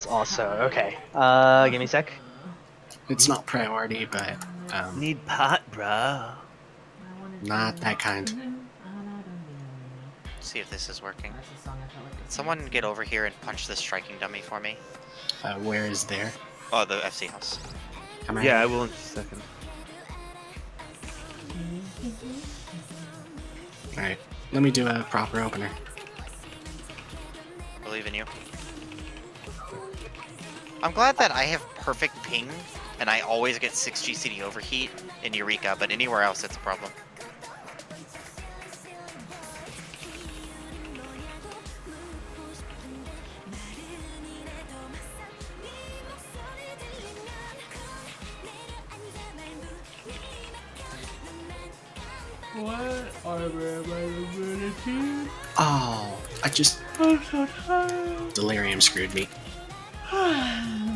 Also, okay. Give me a sec. It's not priority, but Need pot, bro. not that kind. See if this is working. Someone get over here and punch this striking dummy for me. Where is there? Oh, the FC house. Come Yeah, I will in just a second. Alright, let me do a proper opener. Believe in you. I'm glad that I have perfect ping, and I always get 6 GCD overheat in Eureka, but anywhere else it's a problem. What are we? Oh, I'm so tired. Delirium screwed me.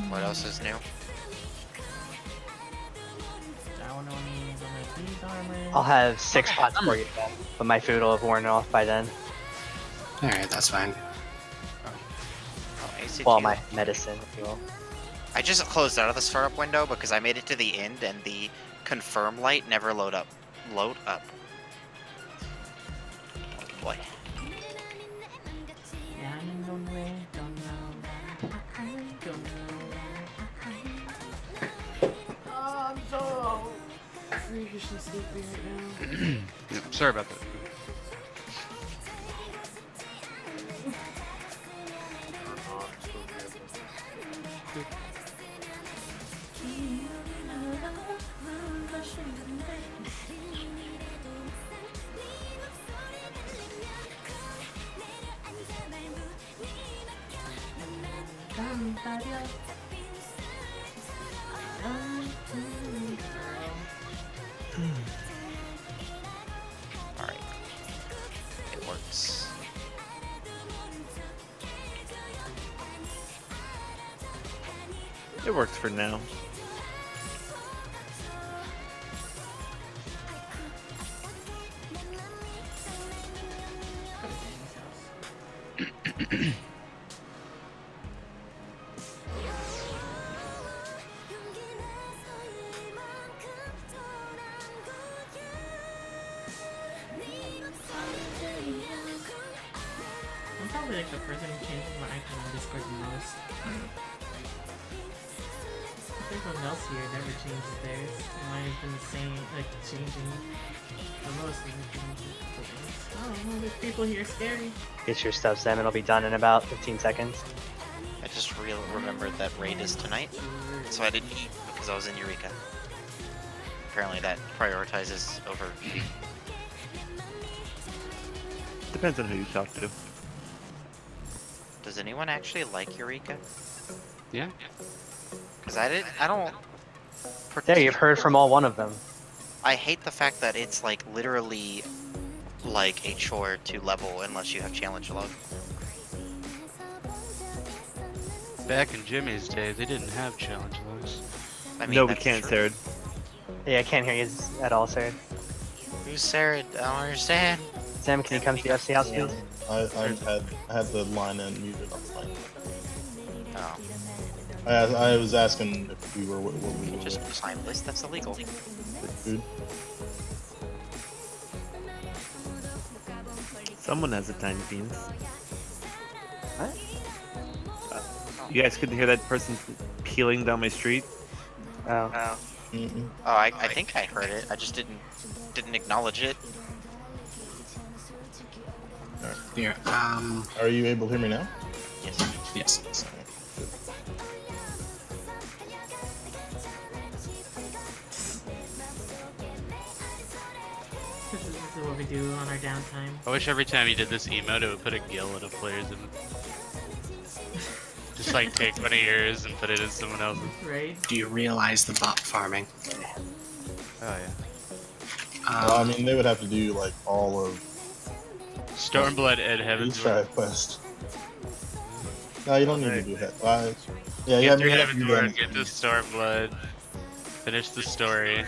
What else is new? I'll have 6 pots for you then, but my food will have worn off by then. Alright, that's fine. Oh, ACT. Well, my medicine, if you will. I just closed out of the startup window because I made it to the end and the confirm light never load up. Oh boy. I'm so freakishly sleepy right now. Yeah, sorry about that. Alright. It works. It works for now. I'm probably like the person who changes my icon on Discord the most. Everyone else here never changes theirs. Mine has been the same, like changing the most. Oh, there's people here scary. Get your stuff, Sam. It'll be done in about 15 seconds. I just remembered that raid is tonight, so I didn't eat because I was in Eureka. Apparently that prioritizes over eating. Depends on who you talk to. Does anyone actually like Eureka? Yeah. Because I don't... Yeah, you've heard from all one of them. I hate the fact that it's like literally like a chore to level unless you have challenge log. Back in Jimmy's day, they didn't have challenge logs. I mean, No, we that's can't, true. Sarah. Yeah, I can't hear you at all, sir. Who's Sarah? I don't understand. Sam, can you come to the FC house, please? I had the line unmuted on the mic. Oh, I was asking if we were what we were just time list. That's illegal. with food. Someone has a tiny penis. What? You guys couldn't hear that person peeling down my street? Oh. Mm-mm. Oh, I think I heard it. I just didn't acknowledge it. Here, Are you able to hear me now? Yes. yes. This is what we do on our downtime. I wish every time you did this emote, it would put a gill in a player's and just like take one of yours and put it in someone else's. Right? Do you realize the bot farming? Oh, yeah. Well, I mean, they would have to do like all of Stormblood and each Heaven's side quest. No, you don't need to do that. Yeah, Get yeah, through you have to Heaven's do Door, that. get to Stormblood, finish the story,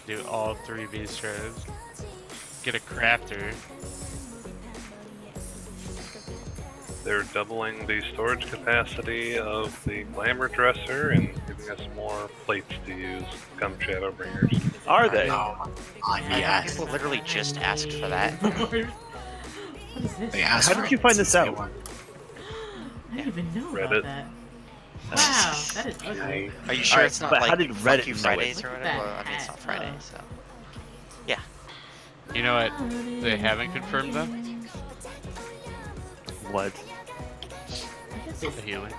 do all 3 beast shards, get a crafter, They're doubling the storage capacity of the glamour dresser and giving us more plates to use come Shadowbringers. Are they? Oh, yes. People literally just asked for that. What is this? They asked How for did you it find since this day out? one. I didn't even know Reddit. about that. Wow, that is ugly. Are you sure Alright, it's not but like how did Fuck Reddit You know it? Fridays or Look at whatever? that Well, I mean, it's hat. not Friday, Oh. so. You know what? They haven't confirmed though. What? I guess The it's healing.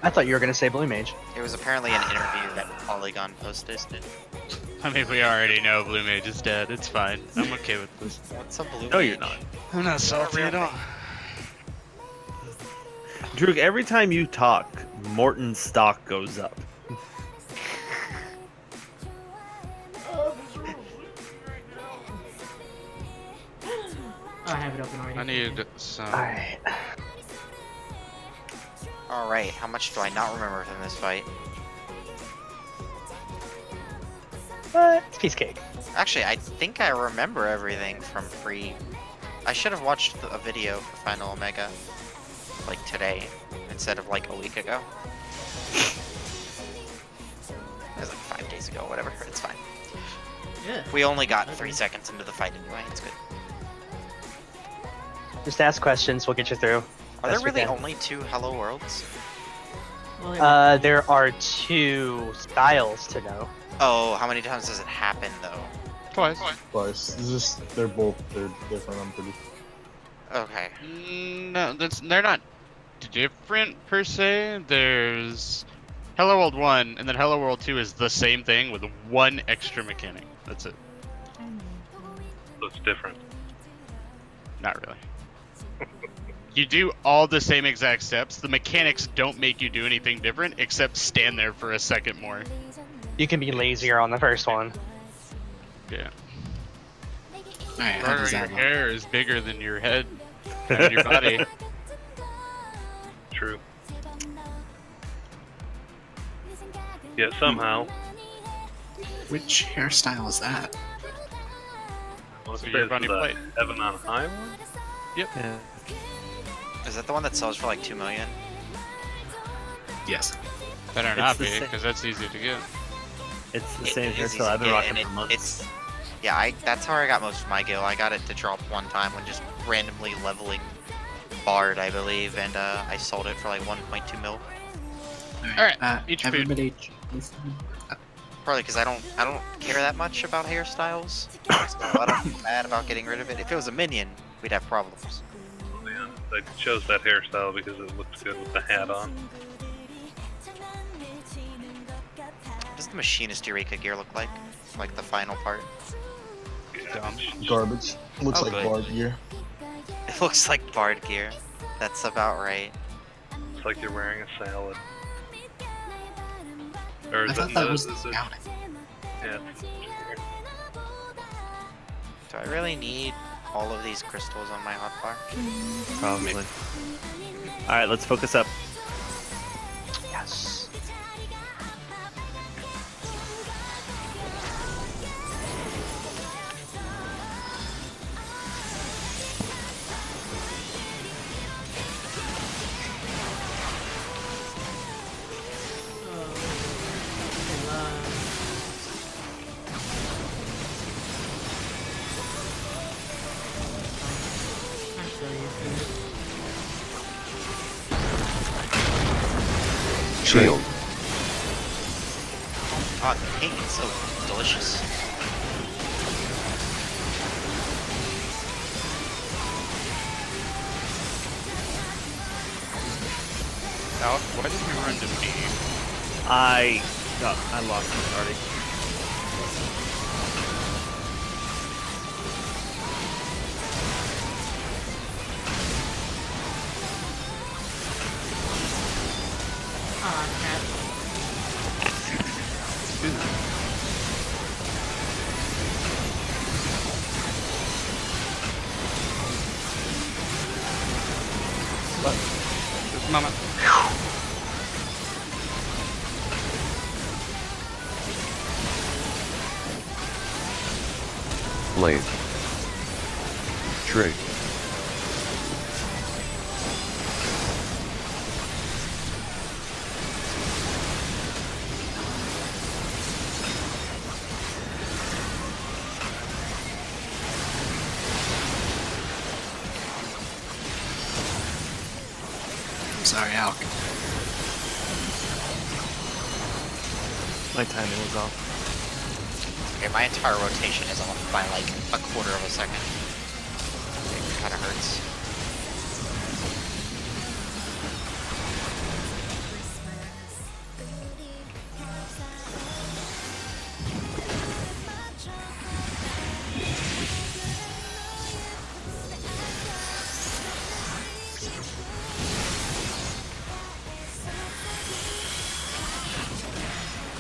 I thought you were gonna say Blue Mage. It was apparently an interview that Polygon posted. I mean, we already know Blue Mage is dead. It's fine. I'm okay with this. What's a blue No, mage? you're not. I'm not salty at all. Droog, every time you talk, Morton's stock goes up. Oh, I have it open already. I need some. Alright. Alright, how much do I not remember from this fight? But it's piece cake. Actually, I think I remember everything from pre... I should have watched a video for Final Omega, like today, instead of like a week ago. It was like 5 days ago, whatever, it's fine. Yeah. We only got 3 seconds into the fight anyway, it's good. Just ask questions, we'll get you through. Are there Best we really can. only 2 Hello Worlds? Well, There are 2 styles to know. Oh, how many times does it happen though? Twice. Plus, it's just they're different. I'm pretty. Okay. No, they're not different per se. There's Hello World 1, and then Hello World 2 is the same thing with 1 extra mechanic. That's it. So it's different. Not really. You do all the same exact steps. The mechanics don't make you do anything different except stand there for a second more. You can be lazier on the first one. Yeah. Alright, how Your does that look? hair is bigger than your head and your body. True. Yet somehow, Which hairstyle is that? I want to So say you're this running is a plate. Heaven on High one? Yeah. Is that the one that sells for like 2 million? Yes. Better It's not the be, same- because that's easy to get. It's the same It is hairstyle I've been easy, rocking and for months. It's yeah, that's how I got most of my gil. I got it to drop one time when just randomly leveling Bard, I believe, and I sold it for like 1.2 mil. Alright, each food. everybody. Probably because I don't care that much about hairstyles. So I don't feel bad about getting rid of it. If it was a minion, we'd have problems. Yeah, I chose that hairstyle because it looks good with the hat on. What does the machinist Eureka gear look like? Like the final part? Dumb. Garbage. Looks Oh, like good. Bard gear. It looks like Bard gear. That's about right. It's like you're wearing a salad. Or I is thought it that the- was is the it- scouting. Yeah. Do I really need all of these crystals on my hotbar? Probably. Alright, let's focus up. Yes. I'm so used to it. Shield. Oh, the cake is so delicious. Alec, why did you run to me? I lost my party. Aw, crap. Just a moment. Blade. Trig. I'm sorry, Alec. My timing was off. Okay, my entire rotation is off by like a quarter of a second. It kind of hurts.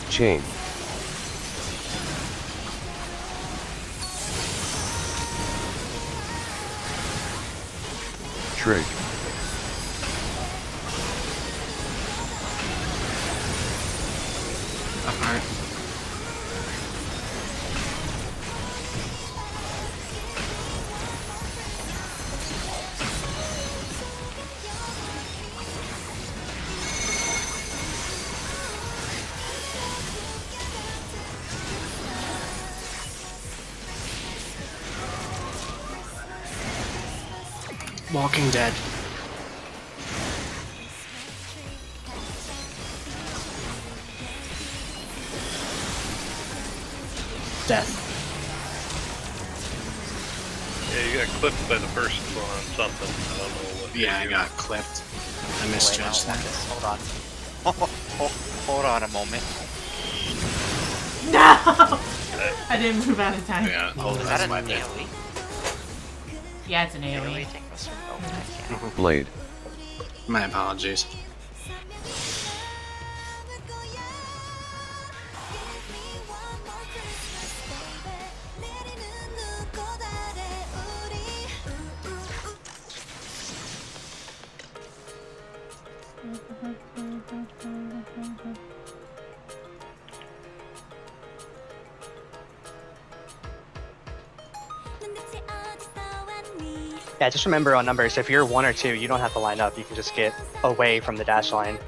Chain. Trig. Apart. Walking Dead. Death. Yeah, you got clipped by the first one on something. I don't know what. Yeah, I you- got clipped. I Wait, misjudged no, that. Hold on. Hold on a moment. No! I didn't move out of time. Yeah, Oh, is that's that an my bad. AoE? Yeah, it's an AoE AoE. thing was okay. Blade. My apologies. Yeah, just remember on numbers, if you're 1 or 2, you don't have to line up. You can just get away from the dash line.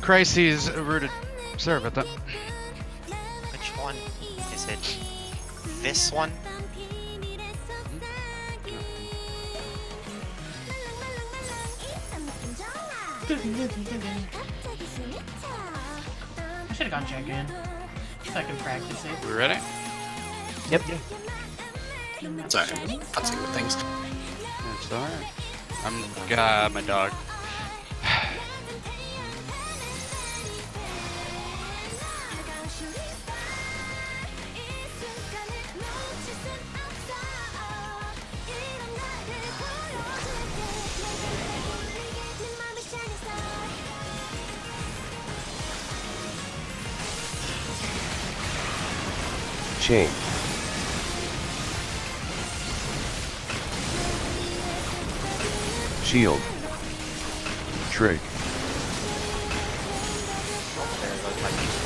Crises averted. Sorry about that. Which one? Is it this one? I should have gone check in. So I can practice it. We ready? Yep. Sorry, I'll take the things. That's alright. I'm my dog. Chain. Shield. Trig. Oh, there goes my piece.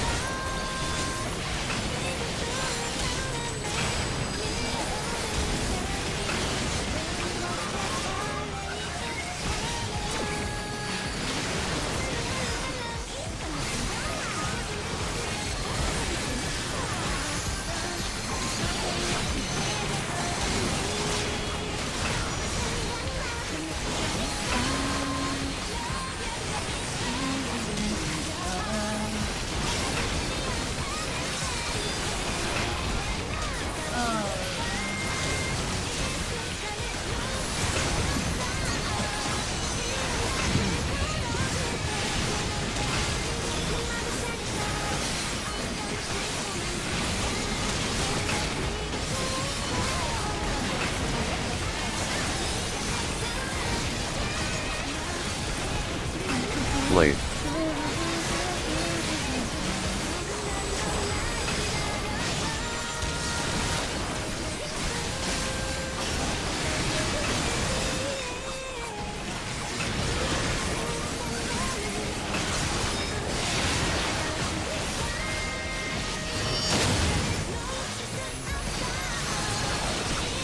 Blade.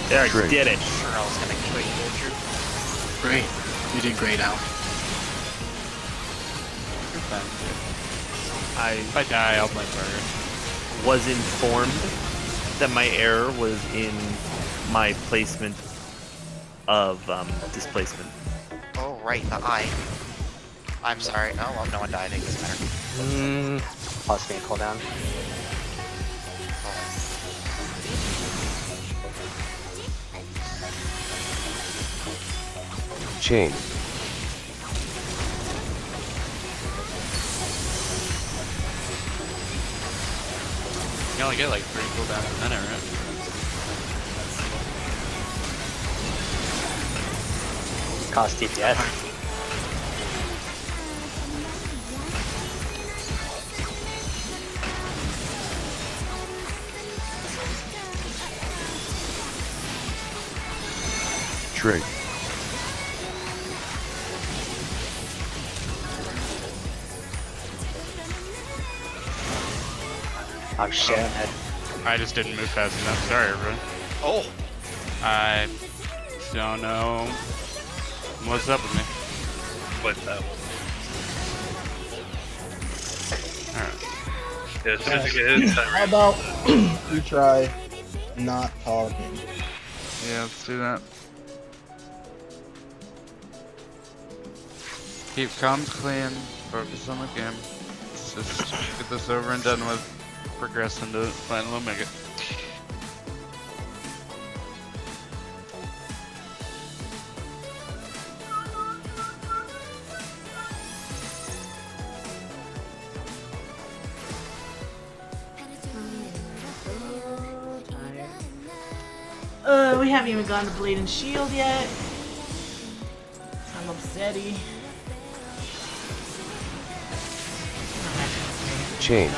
There, True. you did it. Sure, I was gonna kill you. Great. You did great, Al. If I die, I'll blame Burger. Was informed that my error was in my placement of displacement. Oh, right, the eye. I'm sorry. Oh, well, no one died. It doesn't matter. Plus me cooldown. Chain. You only get like 3 cooldowns a minute, right? Cost DPS. Trig. Oh shit. I just didn't move fast enough. Sorry, everyone. Oh! I don't know what's up with me. What's that one? Alright. Yeah, as soon as you get hit, How about you try not talking? Yeah, let's do that. Keep comms clean, focus on the game. Let's just get this over and done with. Progress into final Omega. We haven't even gone to Blade and Shield yet. I'm upsetty. Chain.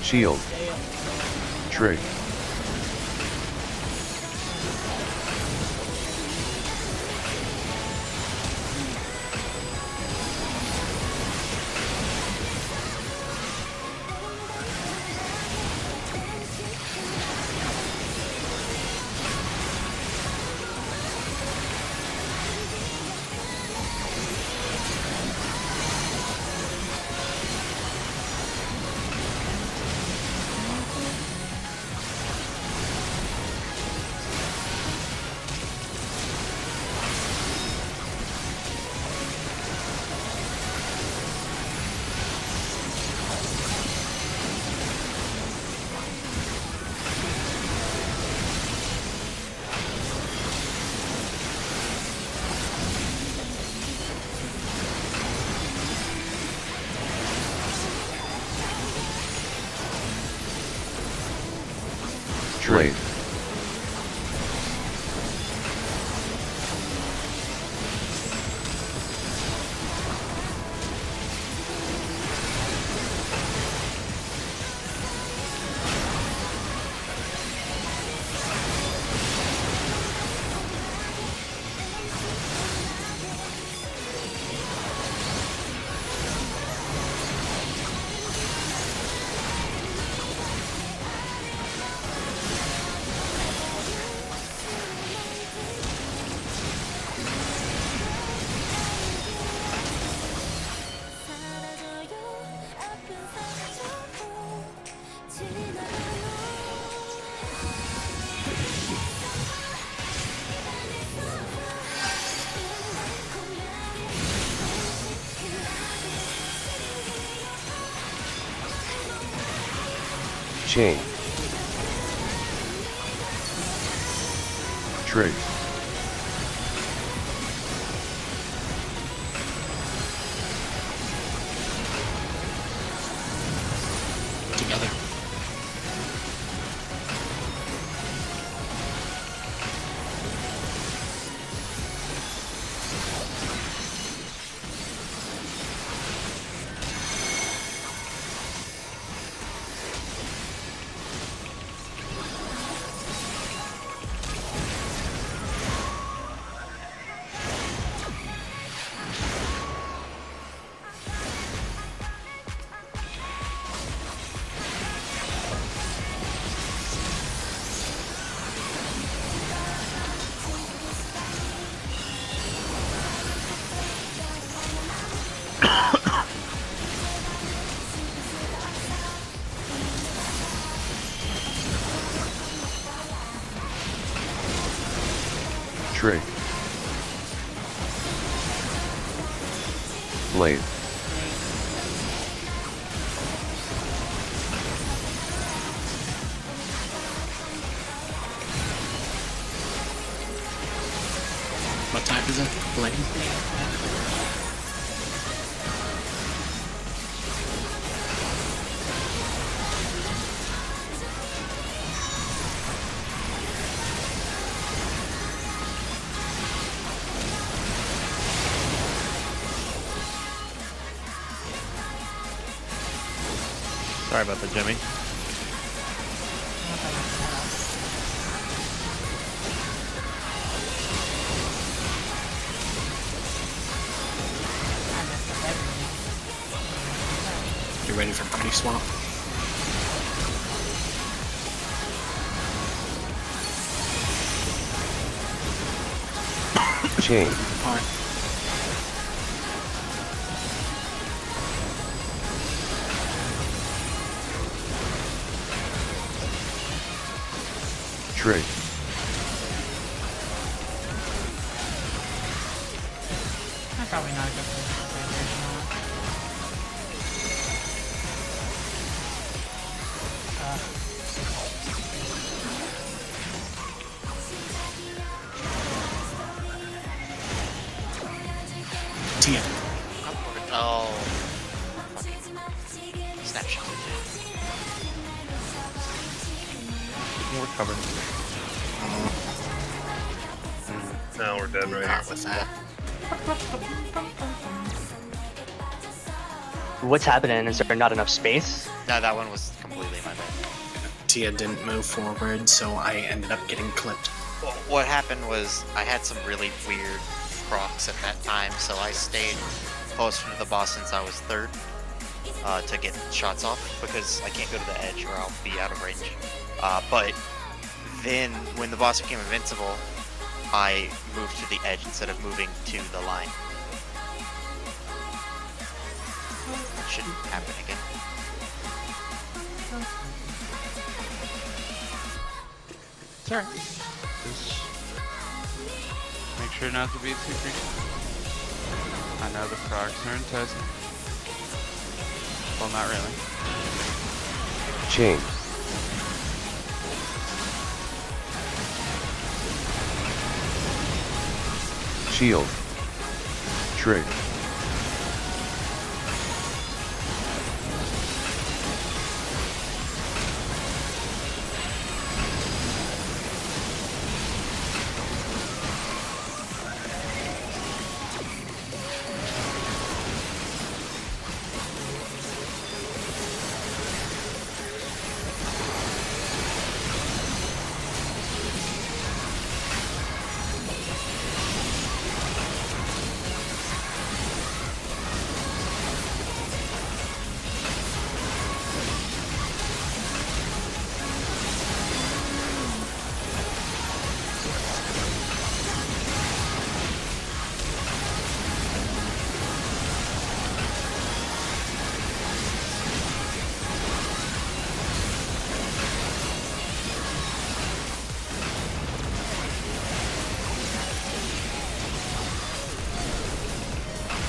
Shield. Trig. Blade. Chain. Trig. Together. Trig. Blade. What type is it? Blade? Sorry about that, Jimmy. You ready for party swap? Chain. Alright. Trig. That's probably not a good place to play original. Tia. Oh. Snapshot. We're covered. Now we're dead right Not here. with that. What's happening? Is there not enough space? No, that one was completely my bad. Tia didn't move forward, so I ended up getting clipped. What happened was I had some really weird procs at that time, so I stayed closer to the boss since I was third to get shots off because I can't go to the edge or I'll be out of range. But then when the boss became invincible, I moved to the edge instead of moving to the line. That shouldn't happen again. It's alright. Just make sure not to be too creepy. I know the frogs are enticing. Well, not really. Chain. Shield. Trig.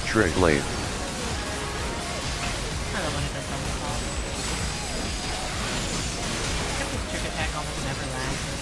Trig. Blade. I don't want to go from the top. This trick attack almost never lasts.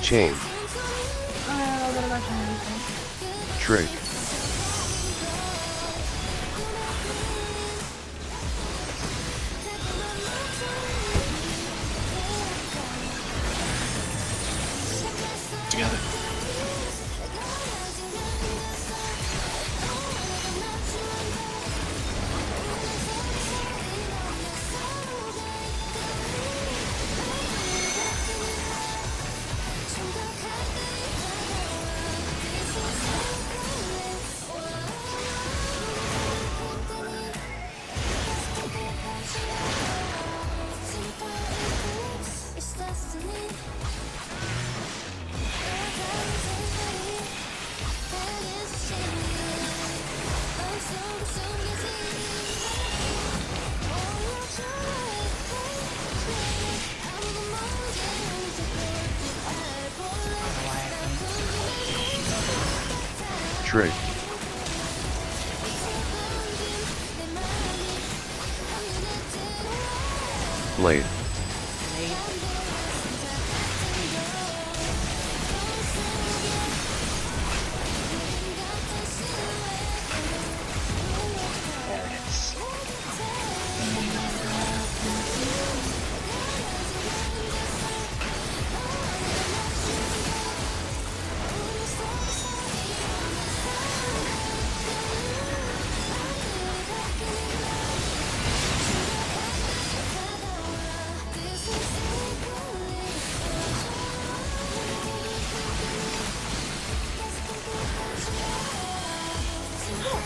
Chain. Trig. Trig. Blade. There it is.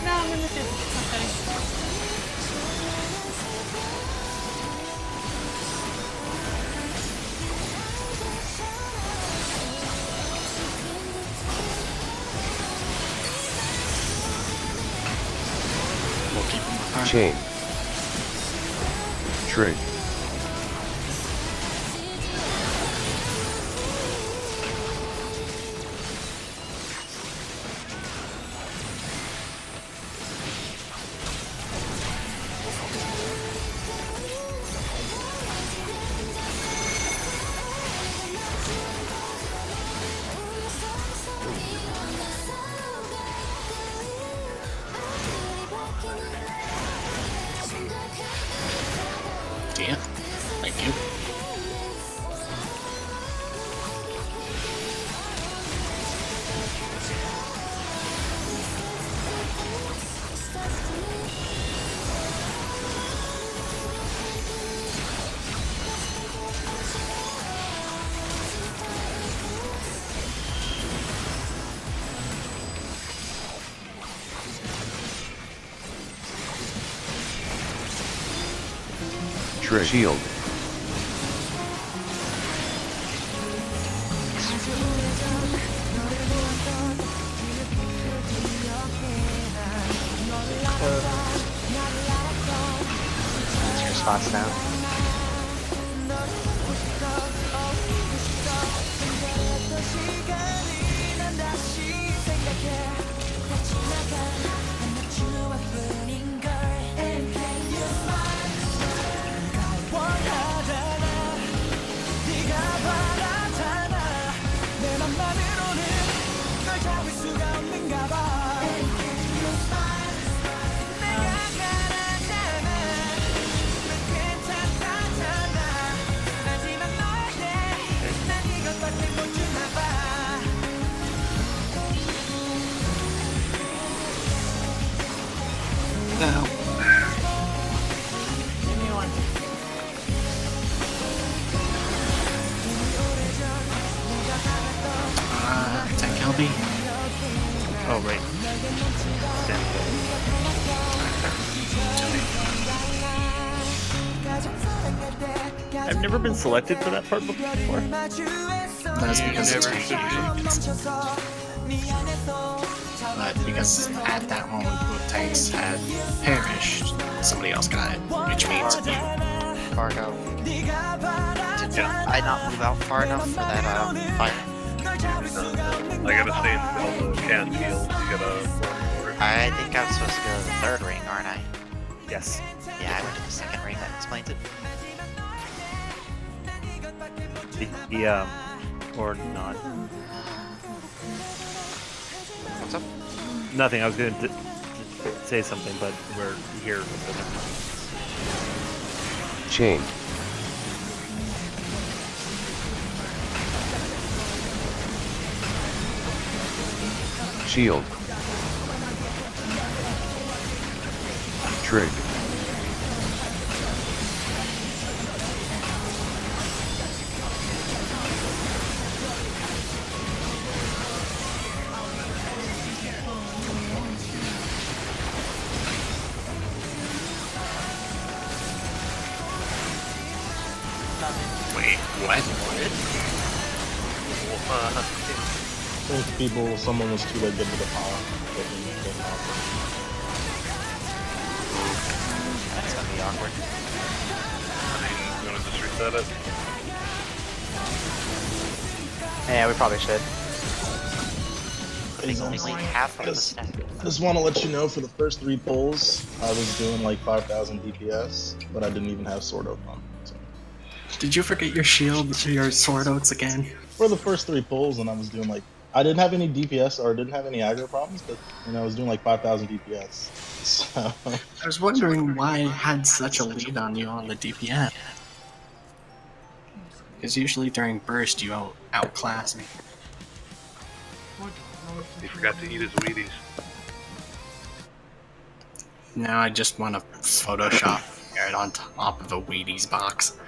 No, I'm gonna do okay. We'll keep them apart. Chain. Trig. Yeah. Thank you. Trig. Shield. That's your response now. No. Give me one. That killed me. Oh, right. I've never been selected for that part before. That's because it's but because at that moment both tanks had perished, somebody else got it, which means you. Fargo. Did Yeah. I not move out far enough for that fire? I gotta stay in all the cat fields. You gotta run for it. I think I'm supposed to go to the third ring, aren't I? Yes. Yeah, I went to the second ring. That explains it. Yeah. Or not. What's up? Nothing. I was going to say something, but we're here. Chain. Shield. Trig. Wait, what? I think someone was too late to get to the power. That's gonna be awkward. You wanna just reset it? Yeah, we probably should. getting only like half of the stack. I just want to let you know for the first 3 pulls, I was doing like 5,000 DPS, but I didn't even have sword oath on. So. Did you forget your shield, your sword oats again? For the first 3 pulls, and I was doing like, I didn't have any DPS or didn't have any aggro problems, but I was doing like 5,000 DPS. So. I was wondering why I had such a lead on you on the DPS. Because usually during burst you outclass me. He forgot to eat his Wheaties. Now I just want to Photoshop it on top of a Wheaties box.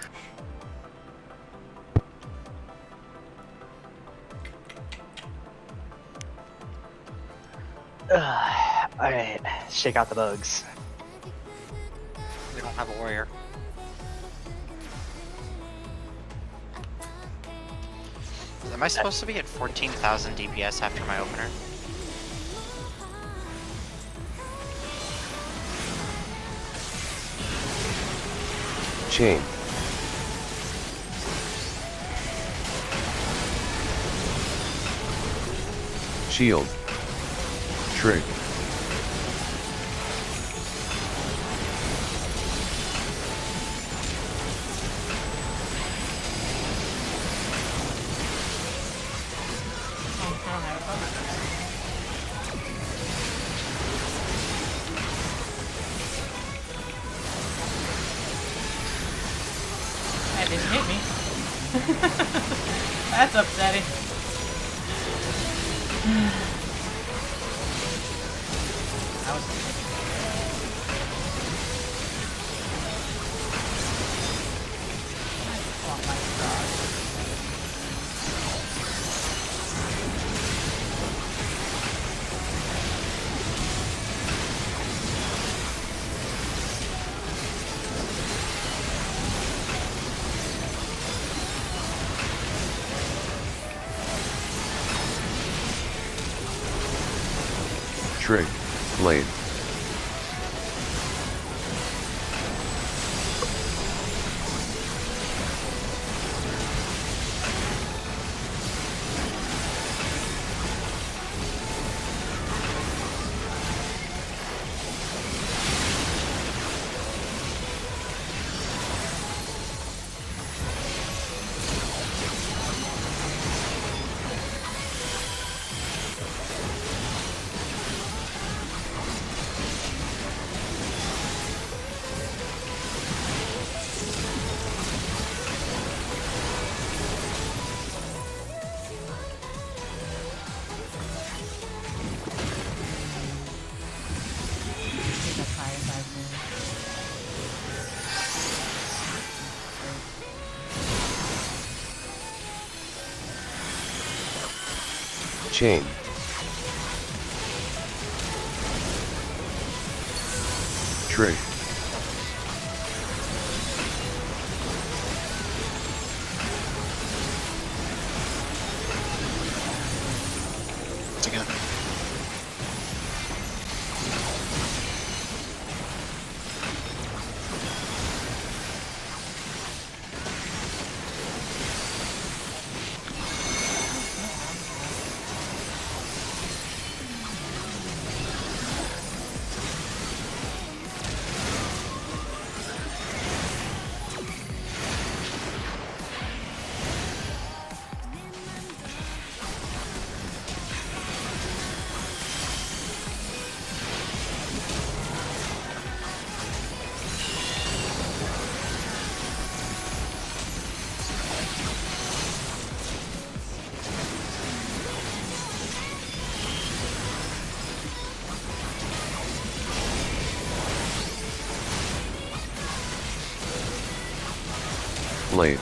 Alright, shake out the bugs. We don't have a warrior. Am I supposed to be at 14,000 DPS after my opener? Chain. Shield. Trig. That didn't hit me. That's upsetting. That was oh my god. Trig. Blade. Chain. Trig. Together. Blade.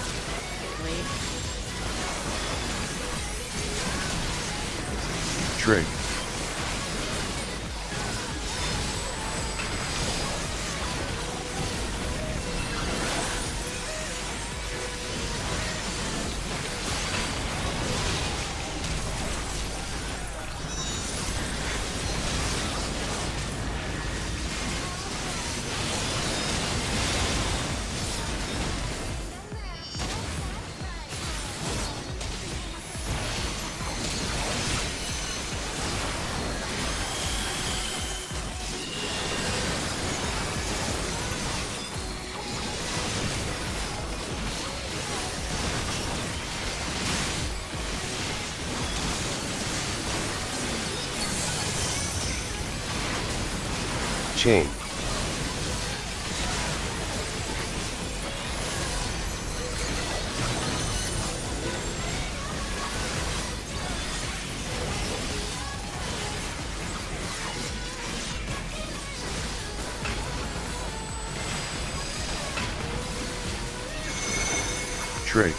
Trig. Chain. Trig.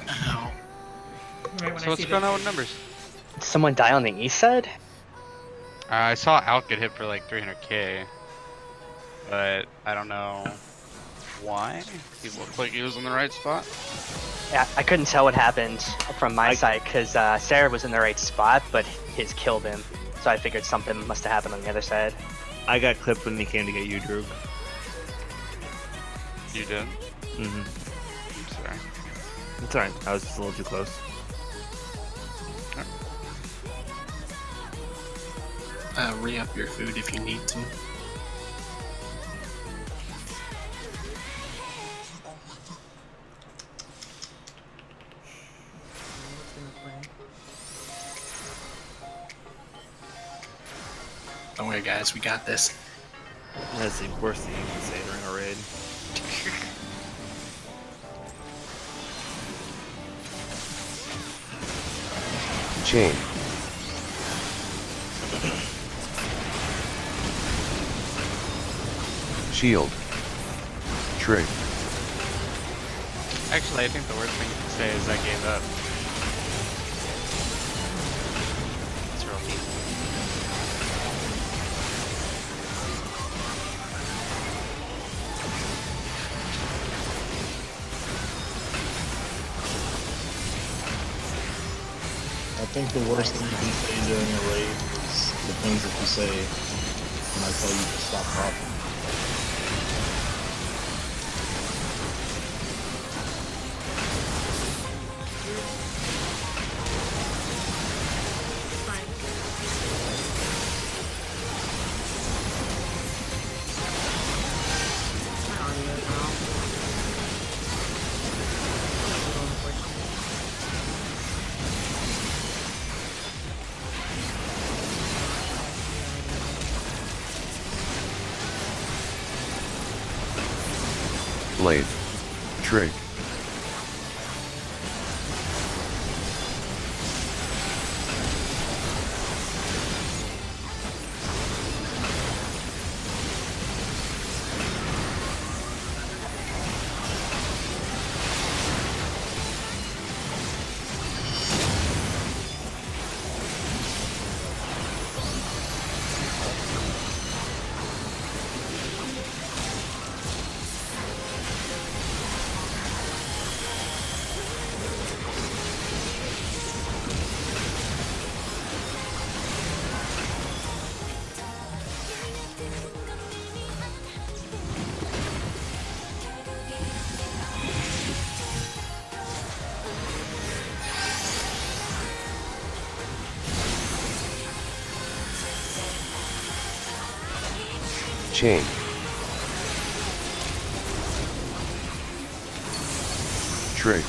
Ow. Right when So I what's see going the- on with numbers? Did someone die on the east side? I saw Alk get hit for like 300k, but I don't know why. He looked like he was in the right spot. Yeah, I couldn't tell what happened from my side because Sarah was in the right spot, but his killed him. So I figured something must have happened on the other side. I got clipped when he came to get you, Drew. You did? Mm-hmm. I'm sorry. It's alright. I was just a little too close. Re-up your food if you need to. What's gonna play? Don't worry, guys. We got this. That's the worst thing you can say during a raid. Chain. Shield. Trig. Actually, I think the worst thing you can say is I gave up. It's real deep. I think the worst thing you can say during a raid is the things that you say when I tell you to stop talking. Blade. Trig. Chain. Trig.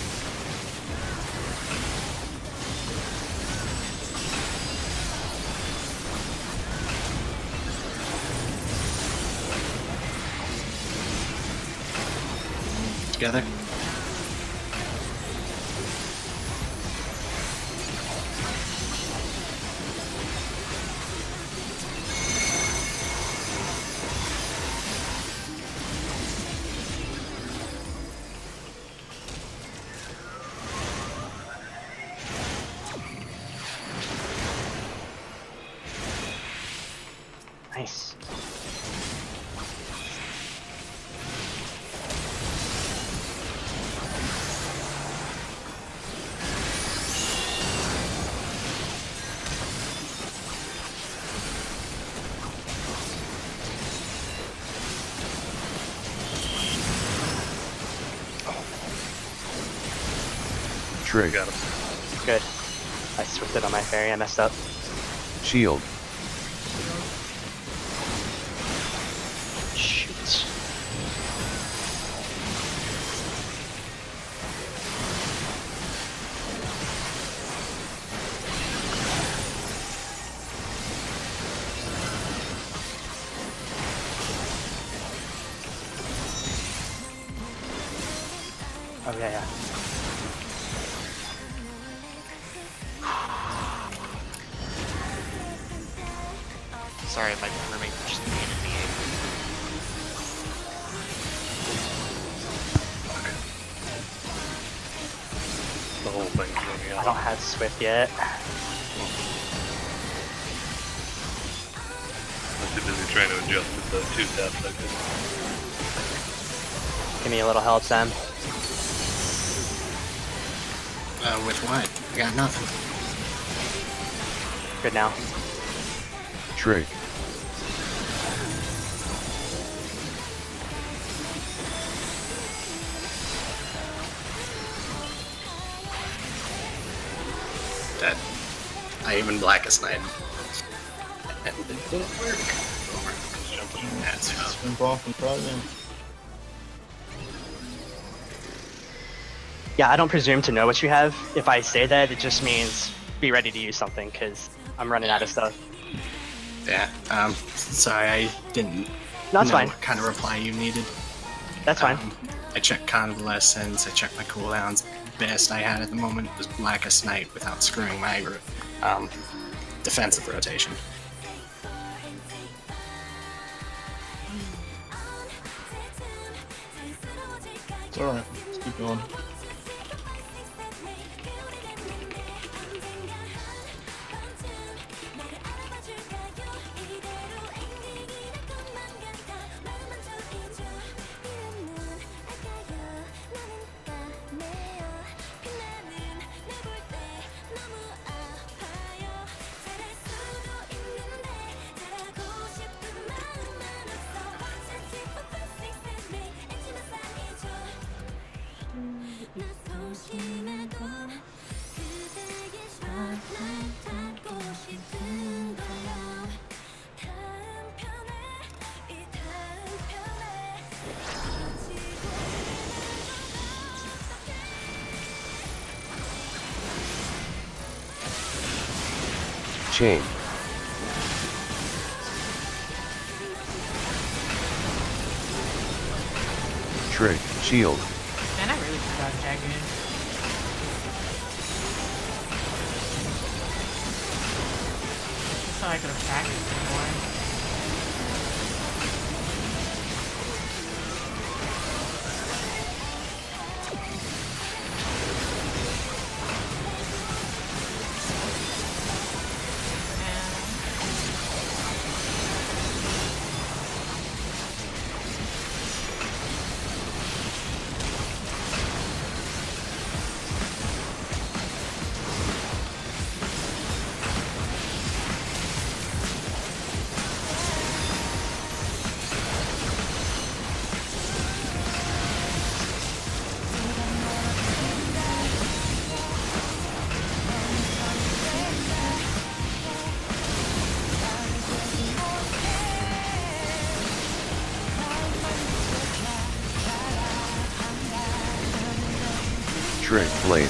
Together. Nice. Trig. Got him. Good. I swifted on my fairy. I messed up. Shield. Shoot. Oh yeah, yeah. Sorry, my roommate just handed me The whole thing's moving I out. don't have Swift yet. I'm too busy trying to adjust to the 2 deaths I did. Give me a little help, Sam. With what? I got nothing. Good now. Trig. Dead. I even Blackest Night. And it didn't work. That's Just jump off and try again. Yeah, I don't presume to know what you have. If I say that, it just means be ready to use something, because I'm running out of stuff. yeah. Sorry, I didn't No, that's know fine. what kind of reply you needed. That's fine. I checked convalescence, I checked my cooldowns. Best I had at the moment was Blackest Night without screwing my defensive rotation. It's alright. Let's keep going. Chain. Trig. Shield. Man, I really forgot Dragon. Just so I could have practiced it more. Trig. Blade.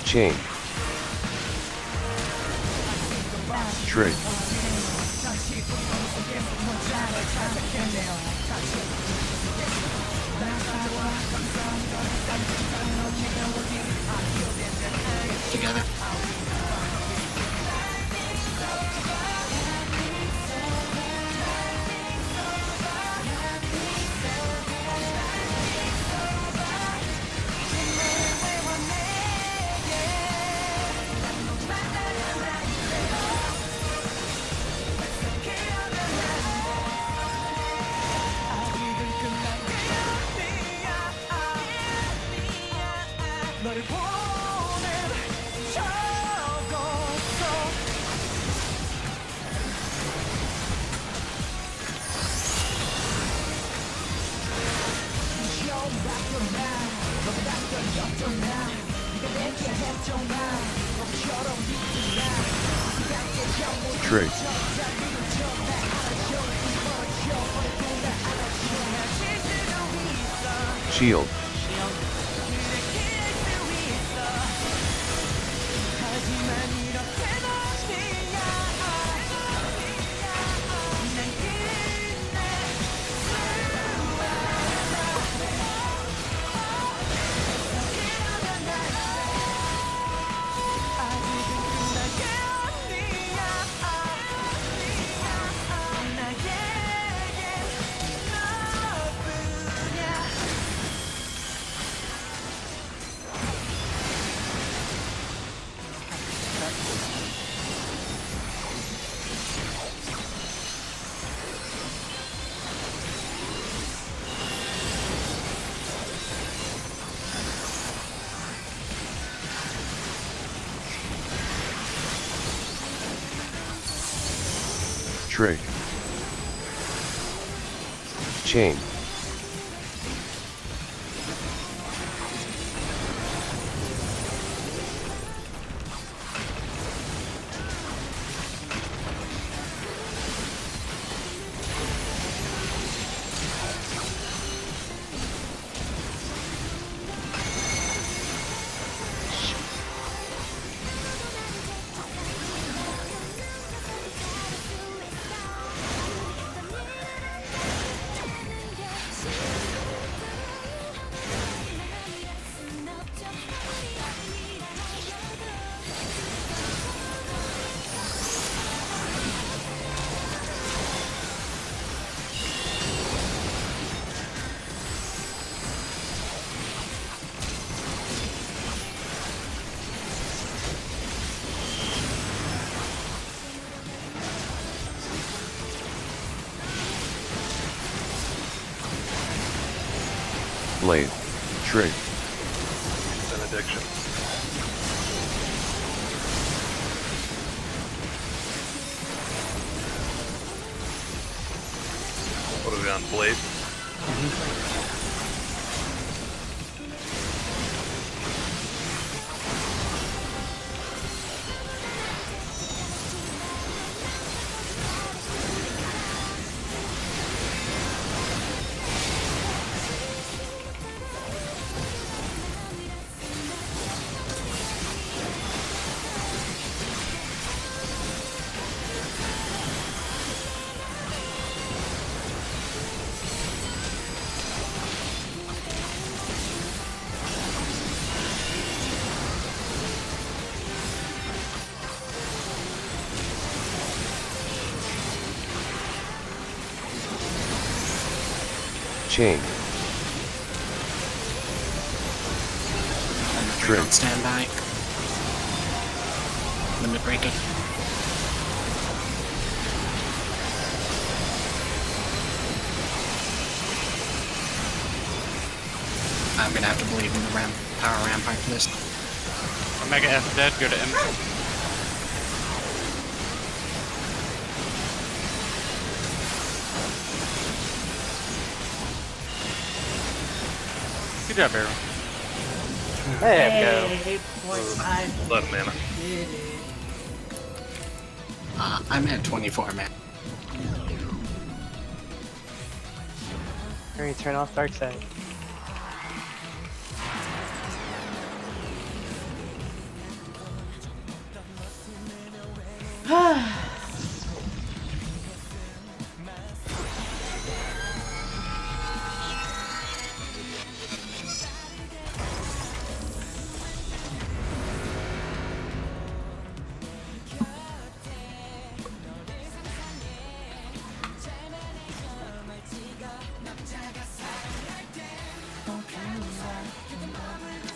Chain. Trick. Together. Trick. Shield. Trick. Chain. Blade. Trick. Benediction. What are we on, Blade? Chain. Trick on standby. Limit breaking. I'm gonna have to believe in the power rampart for this. Omega F dead, go to M. Good job, Arrow. There we go. 8.5. 11 mana. Did it. I'm at 24, man. Hurry, turn off dark side.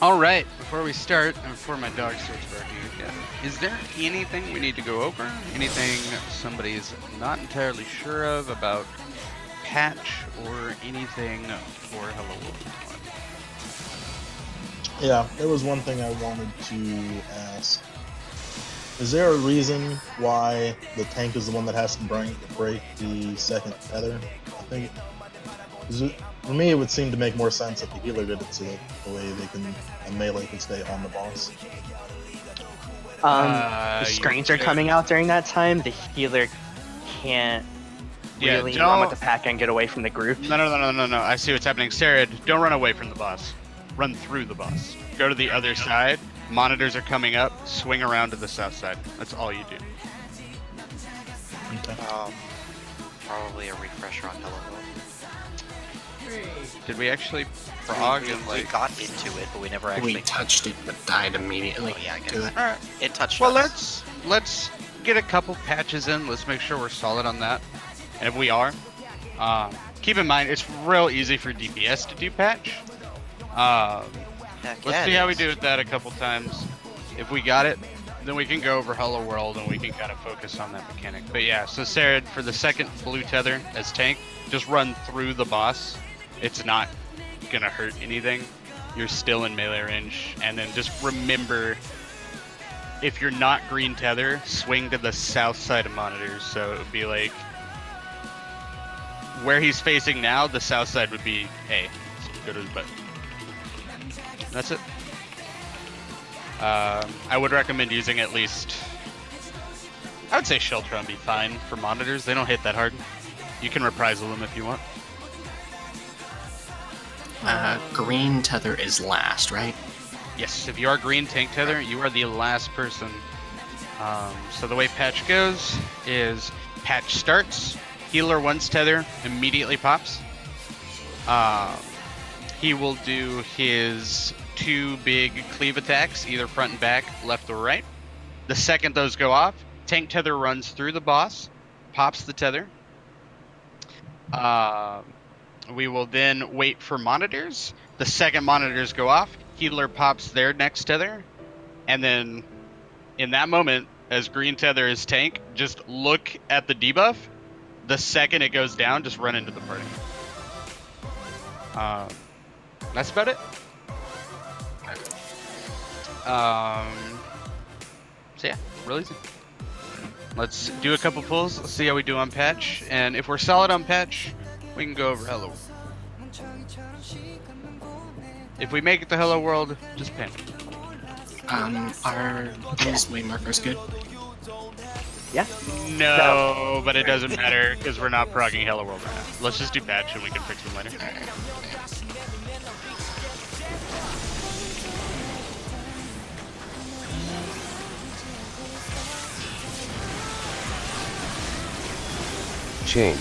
All right, before we start, and before my dog starts barking again, is there anything we need to go over? Anything somebody's not entirely sure of about patch or anything for Hello World 1? Yeah, there was one thing I wanted to ask. Is there a reason why the tank is the one that has to break the second tether? I think for me, it would seem to make more sense if the healer did it, so that the way they can a melee can stay on the boss. The screens are coming out during that time. The healer can't really run with the pack and get away from the group. No. I see what's happening. Sarah, don't run away from the boss. Run through the boss. Go to the other side. Monitors are coming up. Swing around to the south side. That's all you do. Okay. Probably a refresher on Hello World. Did we actually frog and We got into it, but we never actually. We touched it, but died immediately. Oh, yeah, I guess. Good. All right. It touched Well, us. let's get a couple patches in. Let's make sure we're solid on that. And if we are, keep in mind it's real easy for DPS to do patch. Let's see how we do with that a couple times. If we got it, then we can go over Hello World and we can kind of focus on that mechanic. But yeah, so Sarah, for the second blue tether as tank, just run through the boss. It's not gonna hurt anything. You're still in melee range, and then just remember, if you're not green tether, swing to the south side of monitors. So it would be like where he's facing now. The south side would be A. So go to his butt. That's it. I would recommend using at least. I would say Sheltron would be fine for monitors. They don't hit that hard. You can reprisal them if you want. Green tether is last, right? Yes, if you are green tank tether, you are the last person. So the way patch goes is patch starts, healer once tether immediately pops. He will do his 2 big cleave attacks, either front and back, left or right. The second those go off, tank tether runs through the boss, pops the tether. We will then wait for monitors. The second monitors go off, healer pops their next tether, and then in that moment, as green tether is tank, just look at the debuff. The second it goes down, just run into the party. That's about it. So yeah, real easy. Let's do a couple pulls. Let's see how we do on patch, and if we're solid on patch, we can go over Hello World. If we make it to Hello World, just panic. Are these way markers good? Yeah. No, but it doesn't matter because we're not progging Hello World right now. Let's just do patch and we can fix them later. Chain.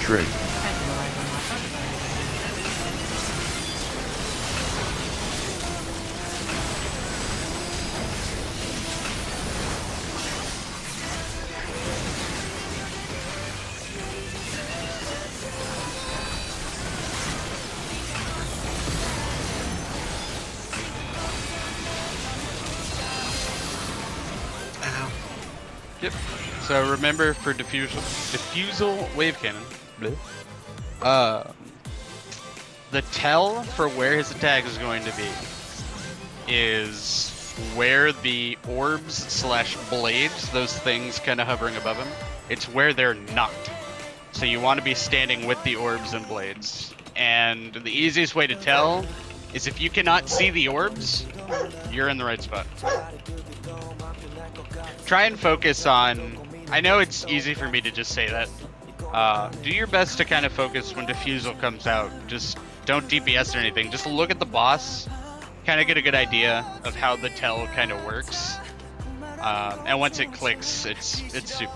Trig. Yep. So remember for diffusal wave cannon, the tell for where his attack is going to be is where the orbs / blades, those things kind of hovering above him, it's where they're not. So you want to be standing with the orbs and blades. And the easiest way to tell is if you cannot see the orbs, you're in the right spot. Try and focus on, I know it's easy for me to just say that. Do your best to kind of focus when diffusal comes out. Just don't DPS or anything. Just look at the boss, kind of get a good idea of how the tell kind of works. And once it clicks, it's super.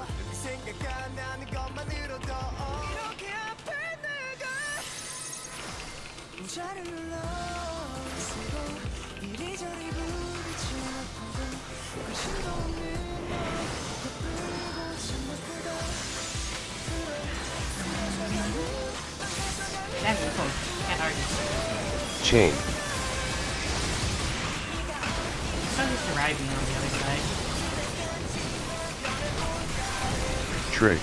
Can't argue. Chain. I'm just arriving on the other side. Trig.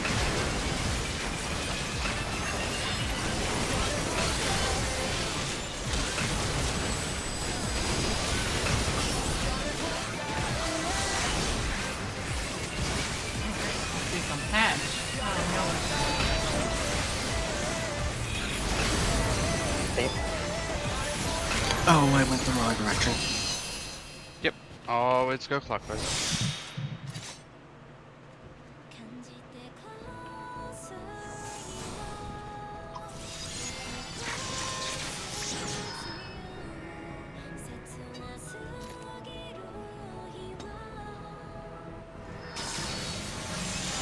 Do some patch. Oh no. Oh, I went the wrong direction. Yep. Always go clockwise.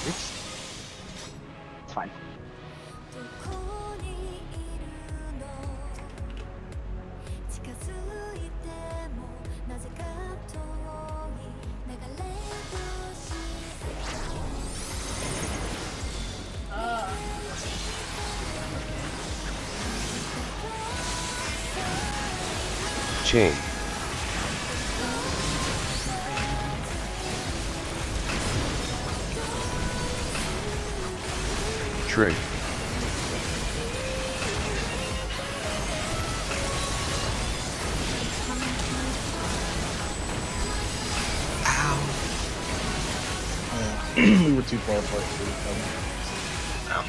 Oops. It's fine. Chain. Trig. We were too far apart to recover. Oh.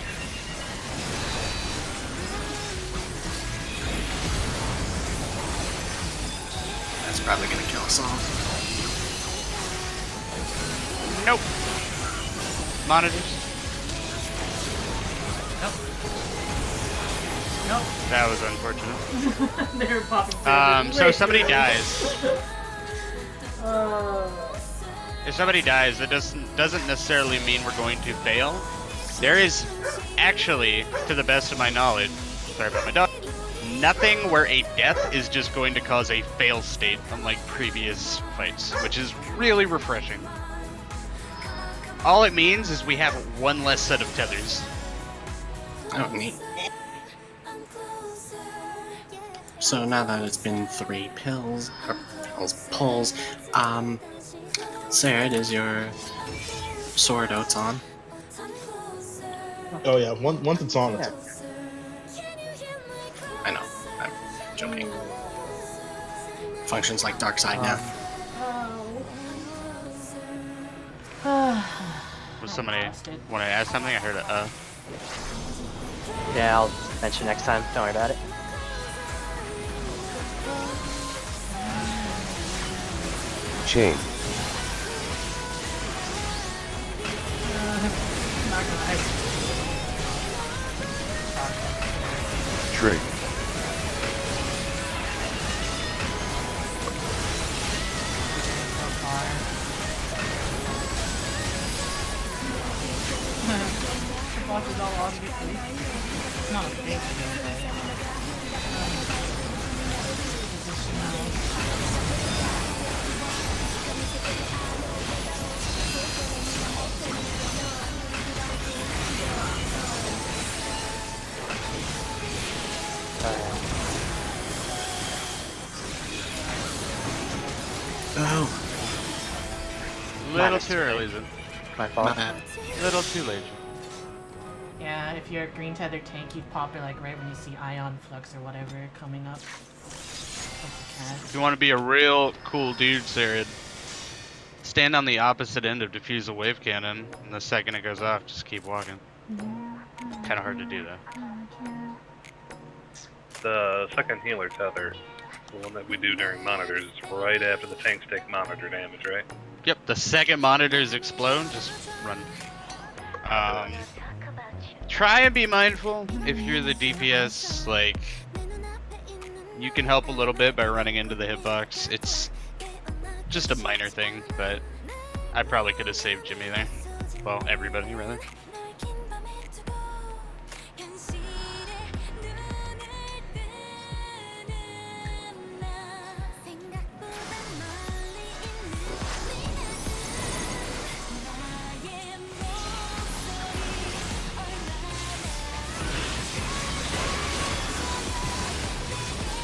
That's probably gonna kill us all. Nope. Monitors. Nope. That was unfortunate. They were popping. So somebody dies. If somebody dies, that doesn't necessarily mean we're going to fail. There is actually, to the best of my knowledge, sorry about my dog, nothing where a death is just going to cause a fail state unlike previous fights, which is really refreshing. All it means is we have one less set of tethers. Oh, neat. So now that it's been 3 pulls, Sarah, is your sword oats on? Oh yeah, once it's on, it's I know, I'm joking. Functions like dark side now. Was somebody, when I asked something, I heard a Yeah, I'll mention next time. Don't worry about it. Chain. Trig. Bosses all obviously. It's not a big deal, Oh, little too early. My fault. my bad. Little too late. yeah, if you're a green tether tank, you pop it like right when you see ion flux or whatever coming up. If you want to be a real cool dude, Sarah, stand on the opposite end of diffuse a wave cannon, and the second it goes off, just keep walking. Kind of hard to do though. The second healer tether, the one that we do during monitors, is right after the tanks take monitor damage, right? Yep, the second monitors explode, just run. Try and be mindful if you're the DPS, like, You can help a little bit by running into the hitbox. It's just a minor thing, but I probably could have saved Jimmy there. Well, everybody, rather.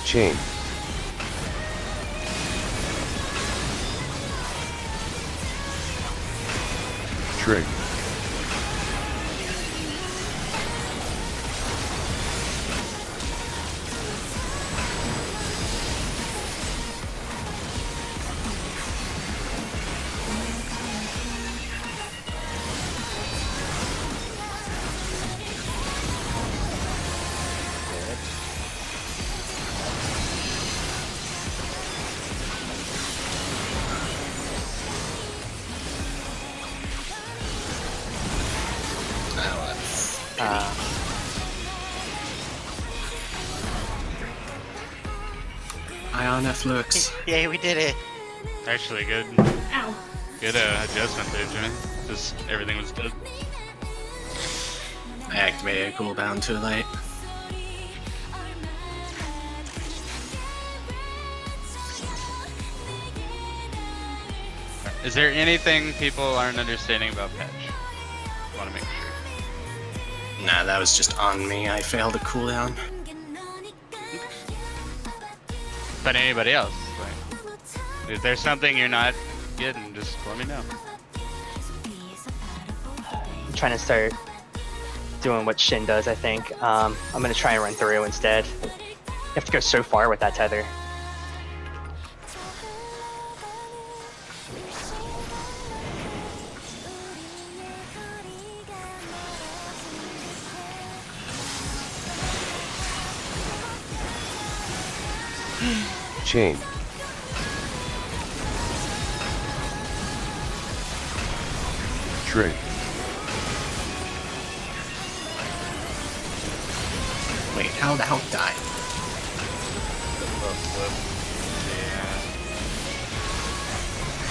Chain. Trig. Ion Flux. Yay, we did it. Actually, good. Ow. Good adjustment there, Jimmy. Just everything was dead. I activated a cooldown too late. Is there anything people aren't understanding about patch? Want to make sure. Nah, that was just on me. I failed a cooldown. But anybody else? Like, if there's something you're not getting, just let me know. I'm trying to start doing what Shin does, I think. I'm gonna try and run through instead. You have to go so far with that tether. Chain. Trig. Wait, how'd Hulk die? Yeah.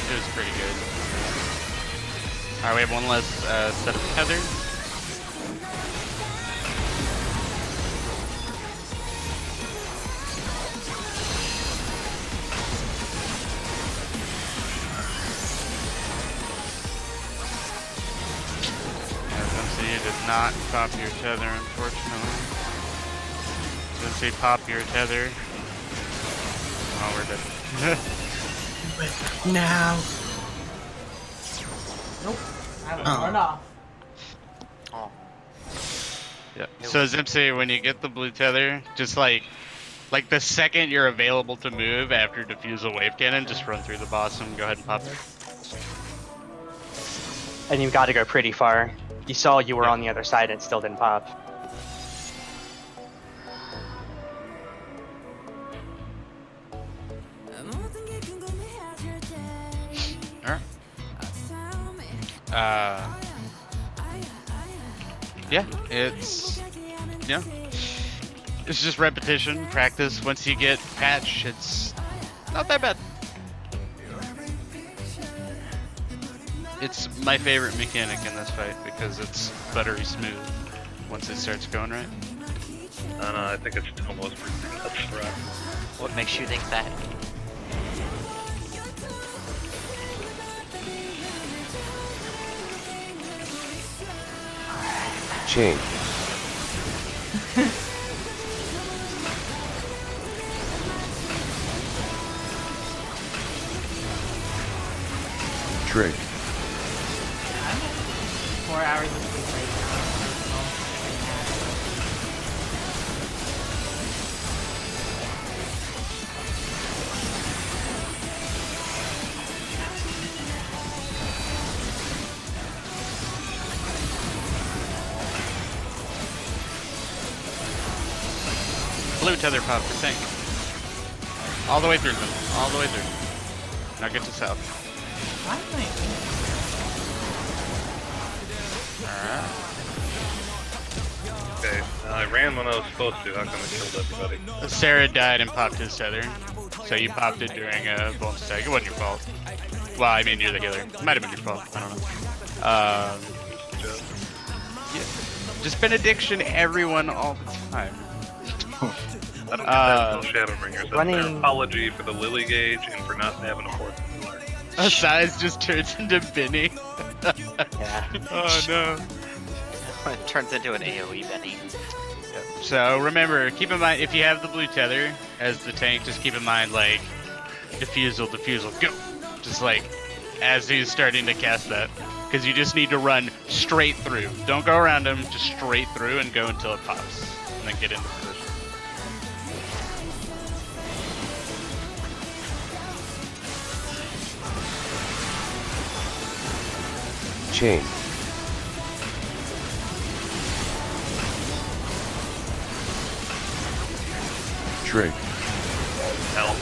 It was pretty good. Alright, we have one less set of tethers. Did not pop your tether, unfortunately. Since he popped your tether. Oh, we're dead. Now. Nope. I was run off. Oh. Yeah. So Zimpsy, when you get the blue tether, just like the second you're available to move after defuse a wave cannon, just run through the boss and go ahead and pop it. And you've got to go pretty far. You saw you were on the other side and it still didn't pop. Alright. Yeah, it's just repetition, practice. Once you get patch, it's not that bad. It's my favorite mechanic in this fight because it's buttery smooth once it starts going right. I think it's almost that's right. What makes you think that? Chain. Trig. 4 hours of sleep right now. Blue tether pop for tank. All the way through them. All the way through. Now get to south. Why am I? Alright. Okay, I ran when I was supposed to. How come I killed everybody? Sarah died and popped his tether. So you popped it during a bonus attack. It wasn't your fault. Well, I mean, you're the healer. It might have been your fault. I don't know. Yeah. Just benediction everyone all the time. I don't get that until Shadowbringers. That's running- their apology for the Lily Gauge and for not having a fourth healer. Size just turns into Benny. Yeah. Oh no. It turns into an AoE Benny. So remember, keep in mind, if you have the blue tether as the tank, just keep in mind, like, defusal, go. Just like, as he's starting to cast that. Because you just need to run straight through. Don't go around him, just straight through and go until it pops. And then get into position. Chain. Trig. Help.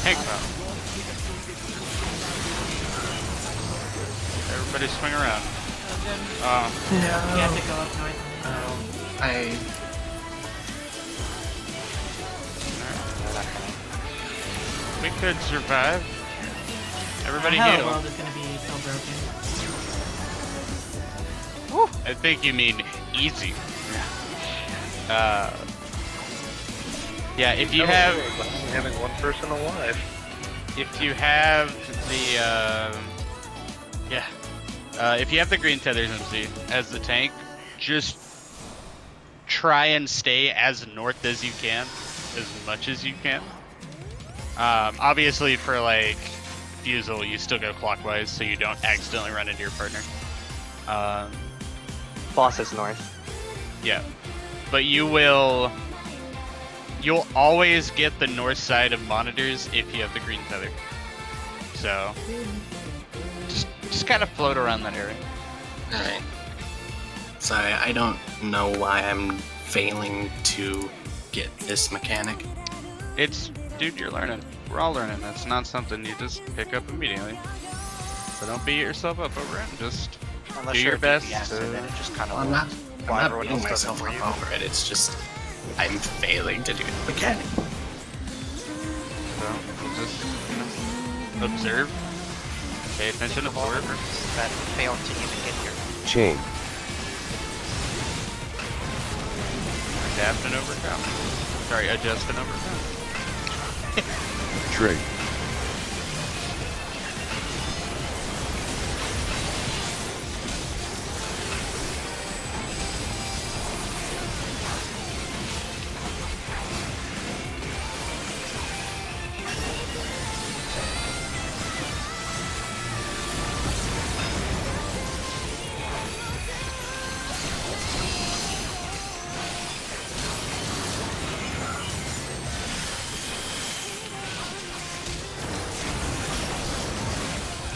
Tank pop. Everybody swing around. You have to go up north. We could survive. Everybody Hell, the heal. world is gonna be so broken. I think you mean easy. Yeah, if you have... having one person alive. If you have the, if you have the green tethers MC as the tank, just try and stay as north as you can, as much as you can. Obviously for like Fusel, you still go clockwise so you don't accidentally run into your partner. Boss is north. Yeah, but you'll always get the north side of monitors if you have the green tether. So just kind of float around that area. Alright. So I don't know why I'm failing to get this mechanic. Dude, you're learning. We're all learning. That's not something you just pick up immediately. So don't beat yourself up over it. Just Unless do you're your best. DPS, and then it just kind of I'm not everyone beating else does it myself for up you. over it. It's just I'm failing to do the mechanic. So just observe. Pay attention to forward. that failed to even get here. Chain. Adapt and overcome. Sorry, adjust and overcome. Trig.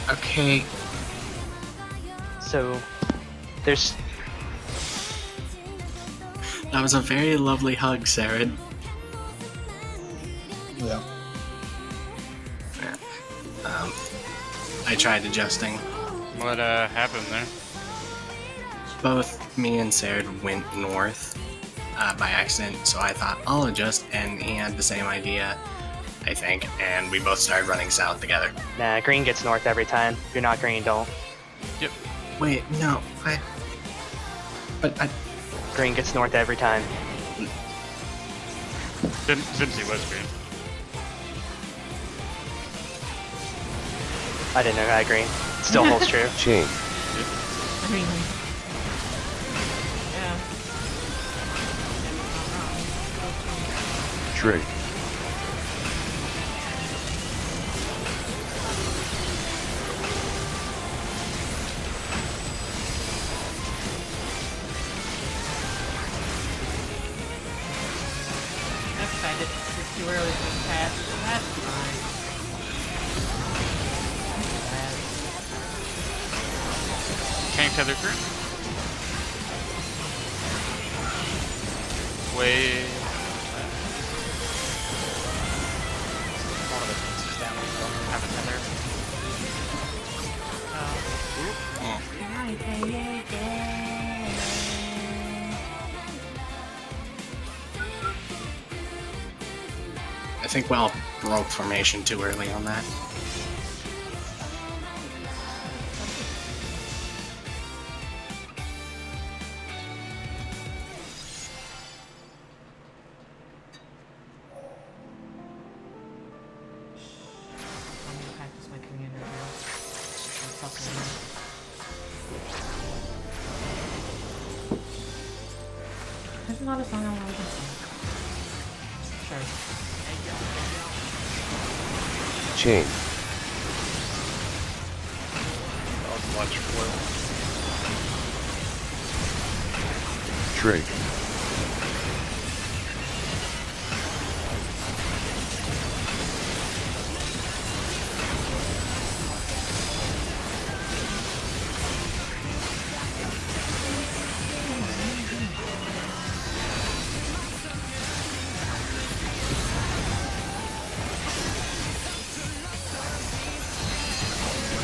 Okay. So, there's That was a very lovely hug, Sarah. Yeah. I tried adjusting. What happened there? Both me and Sarah went north by accident, so I thought I'll adjust, and he had the same idea, I think, and we both started running south together. nah, green gets north every time. If you're not green, don't. Wait, no, But Green gets north every time. Since he was green. I didn't know that green. Still holds true. Chain. I mean, yeah. Trig. That's kind of it's too early for the patch. That's fine. That's bad. tank tether through. Wait. One of the pieces down as well. Have a tether. I think Well broke formation too early on that. I'm gonna practice my commander now. I'm fucking up. There's not a song I want to listen to. Sure. Chain. I'll watch Flip. Trig.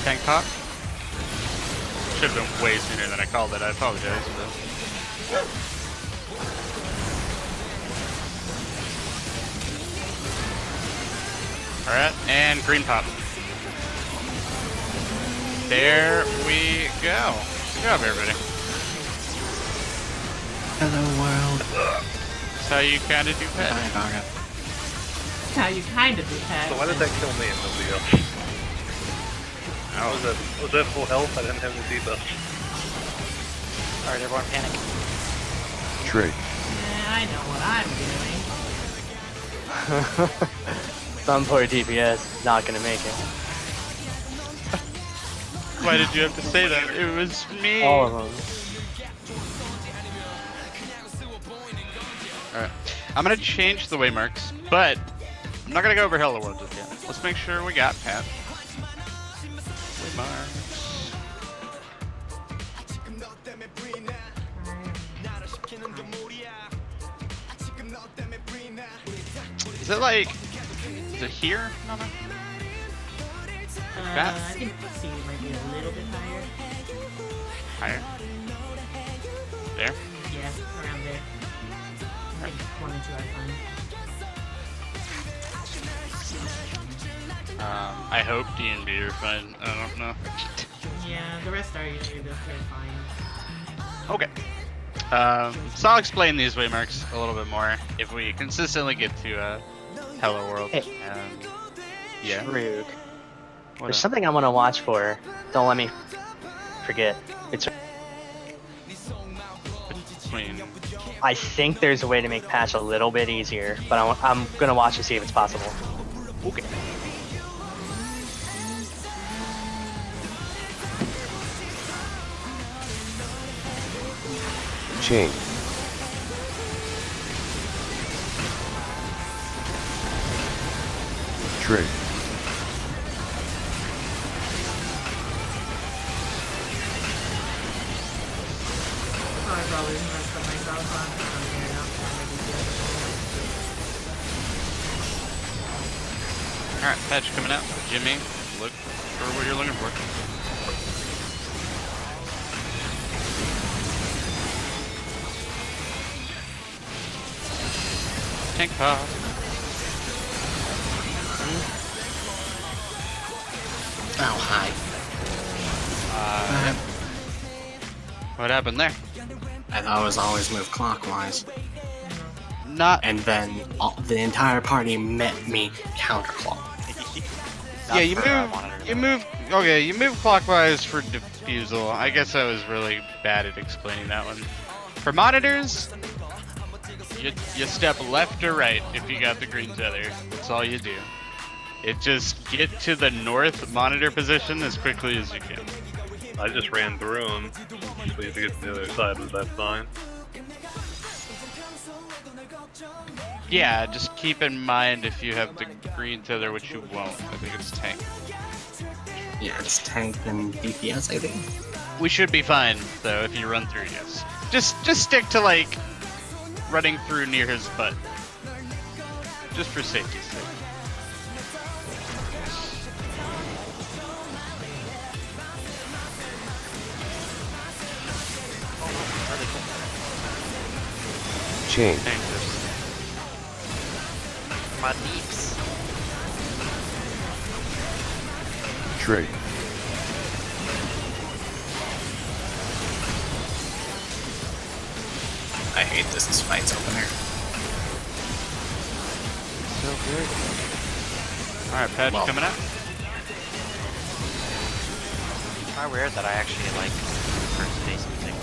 Tank top. Should have been way sooner than I called it. I apologize. Alright, and green pop. There we go. Good job, everybody. Hello world. That's how you kind of do pet. That's how you kind of do that. So why did that kill me and nobody else? Was that full health? I didn't have any debuffs. Alright, everyone panic. Trig. I know what I'm doing. Some poor DPS not gonna make it. Why did you have to say that? It was me. All of them. Alright. I'm gonna change the waymarks, but I'm not gonna go over Hello World just yet. Let's make sure we got Pat. Waymarks. Is it like... Is it here? No, no. Pat? I think C might be a little bit higher. Higher. There? Yeah, around there. I think 1 and 2 are fine. I hope D and B are fine. I don't know. Yeah, the rest are usually they're fine. Okay. So I'll explain these waymarks a little bit more if we consistently get to Hello World. Hey. Yeah. Rude. What There's up? something I want to watch for. Don't let me forget. It's. Between. I think there's a way to make patch a little bit easier, but I'm gonna watch and see if it's possible. Okay. Chain. Trig. Oh, I probably messed up myself on here now. Alright, patch coming out. Jimmy, look for what you're looking for. Tank pop. Oh, hi. What happened there? I thought it was always move clockwise. Not. And then the entire party met me counterclockwise. Yeah, you move. Okay, you move clockwise for defusal. I guess I was really bad at explaining that one. For monitors, you step left or right if you got the green tether. That's all you do. It just get to the north monitor position as quickly as you can. I just ran through them, so you have to get to the other side. Was that fine? Yeah, just keep in mind if you have the green tether, which you won't. I think it's tank. Yeah, it's tank and DPS, I think. We should be fine though if you run through. Yes. Just stick to like running through near his butt, just for safety's sake. Chain. My deeps. Trig. I hate this fight's opener. So good. Alright, Patch Well. coming out. It's kind of weird that I actually like first base music.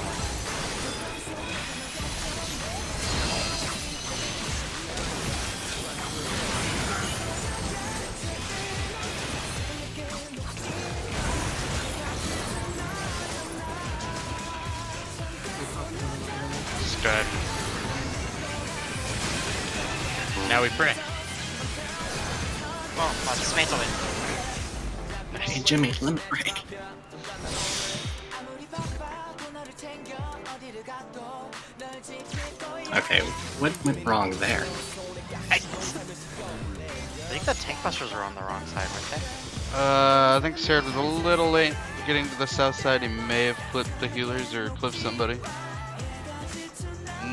Good. Now we pray. Oh, dismantle it. Hey Jimmy, limit break. Okay, what went wrong there? I think the tank busters are on the wrong side, weren't they? I think Sarah was a little late getting to the south side. He may have clipped the healers or clipped somebody.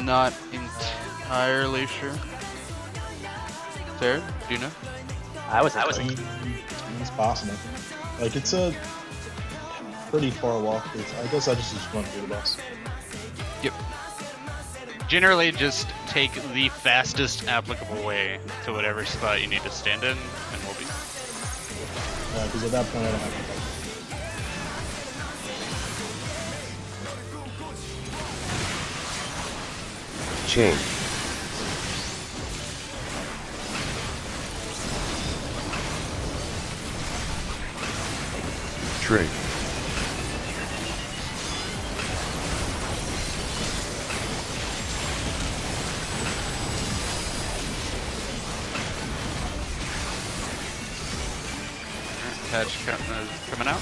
Not entirely sure. Sarah, do you know? I was. It's possible. Like, it's a pretty far walk. I guess I just run through the boss. Yep. Generally, just take the fastest applicable way to whatever spot you need to stand in, and we'll be. Because at that point, I don't have to fight. Chain. Trig. Patch coming out.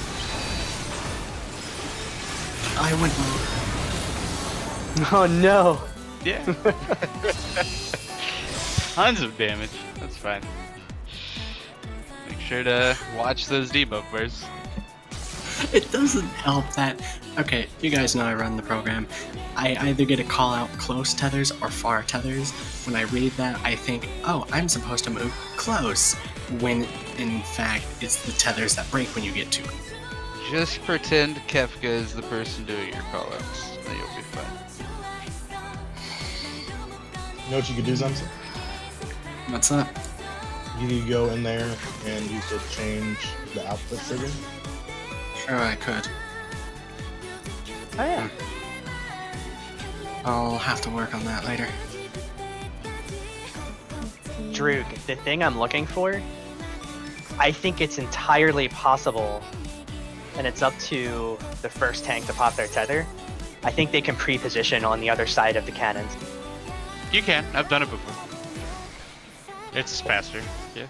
I went Oh no! Yeah. Tons of damage. That's fine. Make sure to watch those debuff bars. It doesn't help that. Okay, you guys know I run the program. I either get a call out close tethers or far tethers. When I read that, I think, oh, I'm supposed to move close. When in fact, it's the tethers that break when you get to it. Just pretend Kefka is the person doing your callouts, and you'll be fine. You know what you could do, Zemsa? What's up? You could go in there and you could change the output trigger. Sure, I could. Oh yeah. I'll have to work on that later. Droog, the thing I'm looking for, I think it's entirely possible, and it's up to the first tank to pop their tether. I think they can pre-position on the other side of the cannons. You can. I've done it before. It's faster. Yeah.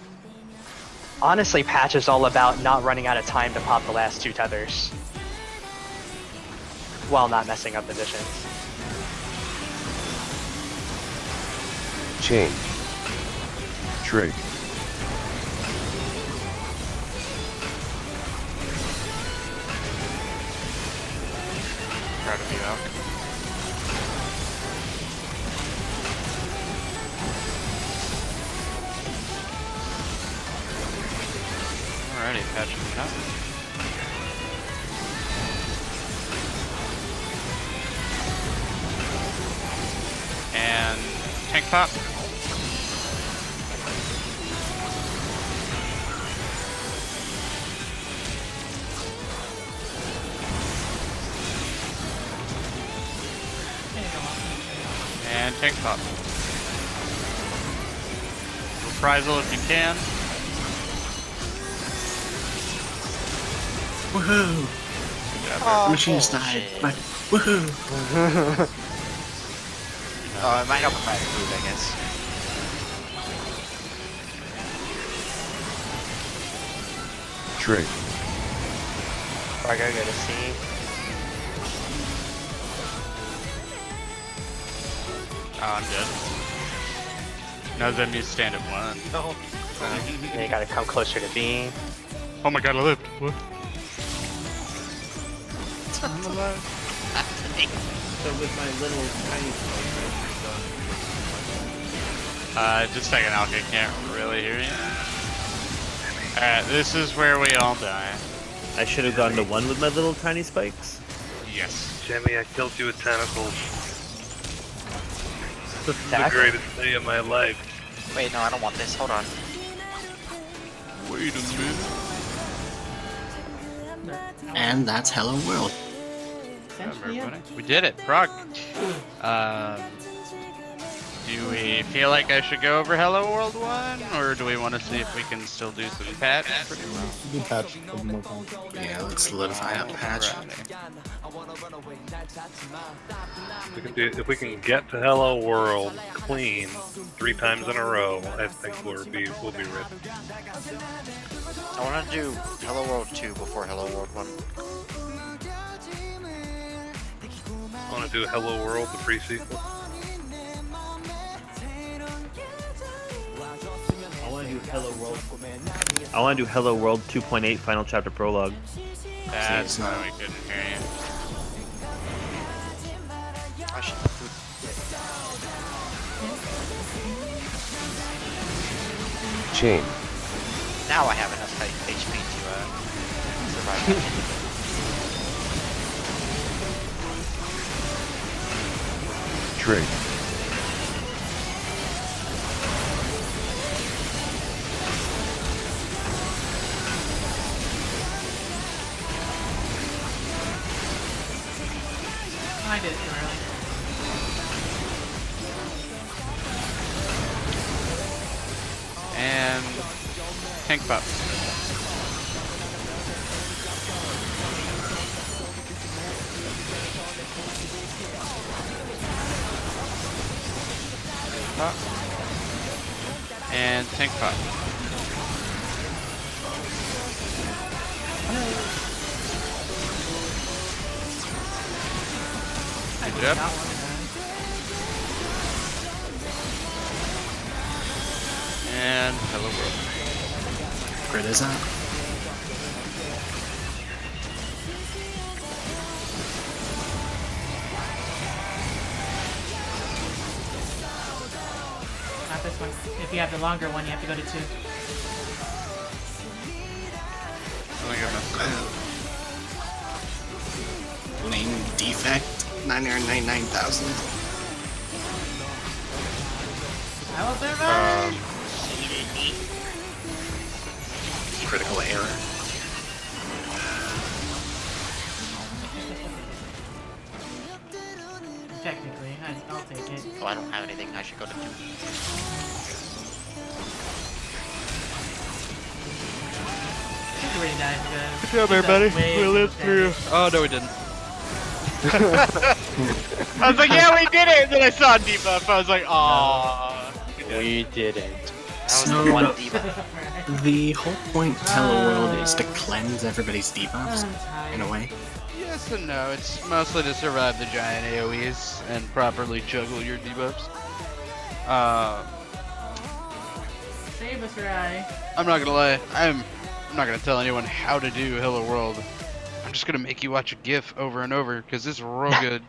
Honestly, Patch is all about not running out of time to pop the last two tethers, while not messing up positions. Chain. Trig. Proud of you out. Alrighty, Patch coming up. And tank pop. And tank pop. Reprisal if you can. Woohoo! Good job, Oh, Machines died, bullshit. but woohoo! It might help if I move, I guess. Trig. Or I gotta go to C. Oh, I'm dead. No, then you stand at 1. No. Then you gotta come closer to B. Oh my god, I lived. What? I'm alive. So with my little tiny Just a second, Alka, can't really hear you. Alright, this is where we all die. I should have gone to 1 with my little tiny spikes. Yes. Jimmy, I killed you with tentacles. This is the Exactly. greatest day of my life. Wait, no, I don't want this. Hold on. Wait a minute. And that's Hello World. Essentially, yeah. We did it, Prog. Do we feel like I should go over Hello World 1, or do we want to see if we can still do some patch pretty well? Do patch one more time. Yeah, let's solidify that patch. If we can get to Hello World clean 3 times in a row, I think we'll be ready. I want to do Hello World 2 before Hello World 1. I want to do Hello World, the pre-sequel. I want to do Hello World 2.8 Final Chapter Prologue. That's why we couldn't hear you. I should. Chain. Now I have enough HP to survive. Trade. I did it too early. And tank pop. Pop. And tank pop. Good job. And hello world. Grid is that? Not this one. If you have the longer one, you have to go to 2. Oh my goodness. Lane defect 999,000. I will survive! Critical error. Technically, I'll take it. Oh, I don't have anything. I should go to 2. You already died, guys. Good job, everybody. We lived through. Oh no, we didn't. I was like, yeah, we did it. And then I saw a debuff. I was like, aww. We did it. That was So- the one debuff. The whole point of Hello World is to cleanse everybody's debuffs, I'm tired. in a way. Yes and no. It's mostly to survive the giant AoEs and properly juggle your debuffs. Save us, Rai. I'm not gonna lie. I'm not gonna tell anyone how to do Hello World. I'm just gonna make you watch a GIF over and over because it's real good.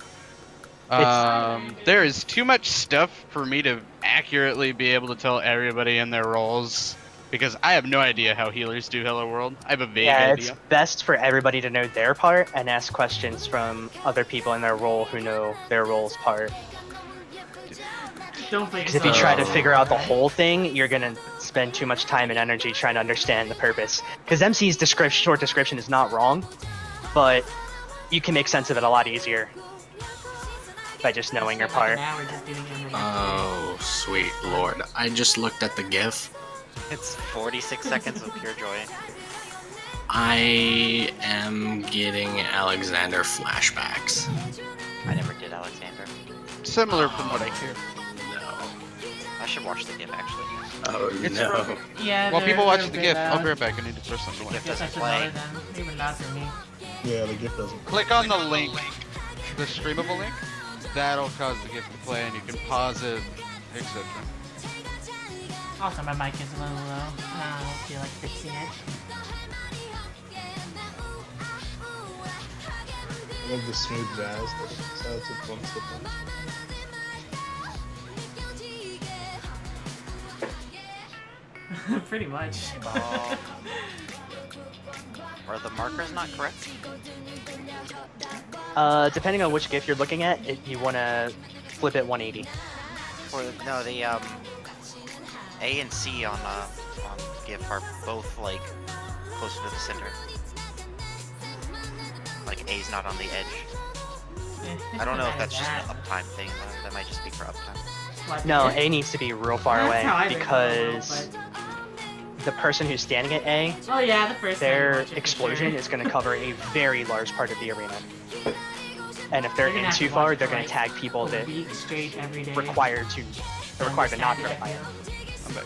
There is too much stuff for me to accurately be able to tell everybody in their roles because I have no idea how healers do Hello World. I have a vague Yeah, it's idea. best for everybody to know their part and ask questions from other people in their role who know their role's part. Don't focus Because if you on try to it. figure out the whole thing, you're gonna spend too much time and energy trying to understand the purpose. Because MC's short description is not wrong, but you can make sense of it a lot easier by just knowing your part. Now we're just doing it. Oh, sweet lord. I just looked at the GIF. It's 46 seconds of pure joy. I am getting Alexander flashbacks. I never did Alexander. Similar from what I hear. No. I should watch the GIF actually. Oh It's no. Yeah, While people watch the they're GIF, good, I'll be right back. I need to throw something away. GIF Guess I doesn't should play. lower them. Even not for me. Yeah, the gift doesn't. Click on the link, the streamable link, that'll cause the gift to play, and you can pause it, etc. Also, my mic is a little low. I don't feel like fixing it. I love the smooth jazz that it sounds like one step. Pretty much. Are the markers not correct? Depending on which GIF you're looking at, you want to flip it 180. Or no, the A and C on GIF are both like closer to the center. Like A's not on the edge. I don't know if that's just an uptime thing. That might just be for uptime. No, A needs to be real far That's how I away think because the person who's standing at A, Oh yeah, the first time you their watch it for explosion sure. is going to cover a very large part of the arena. And if they're You're gonna in have too to far, watch they're it going to for, like, tag people a that week straight every day. required to not Understand verify it, it. I'm back.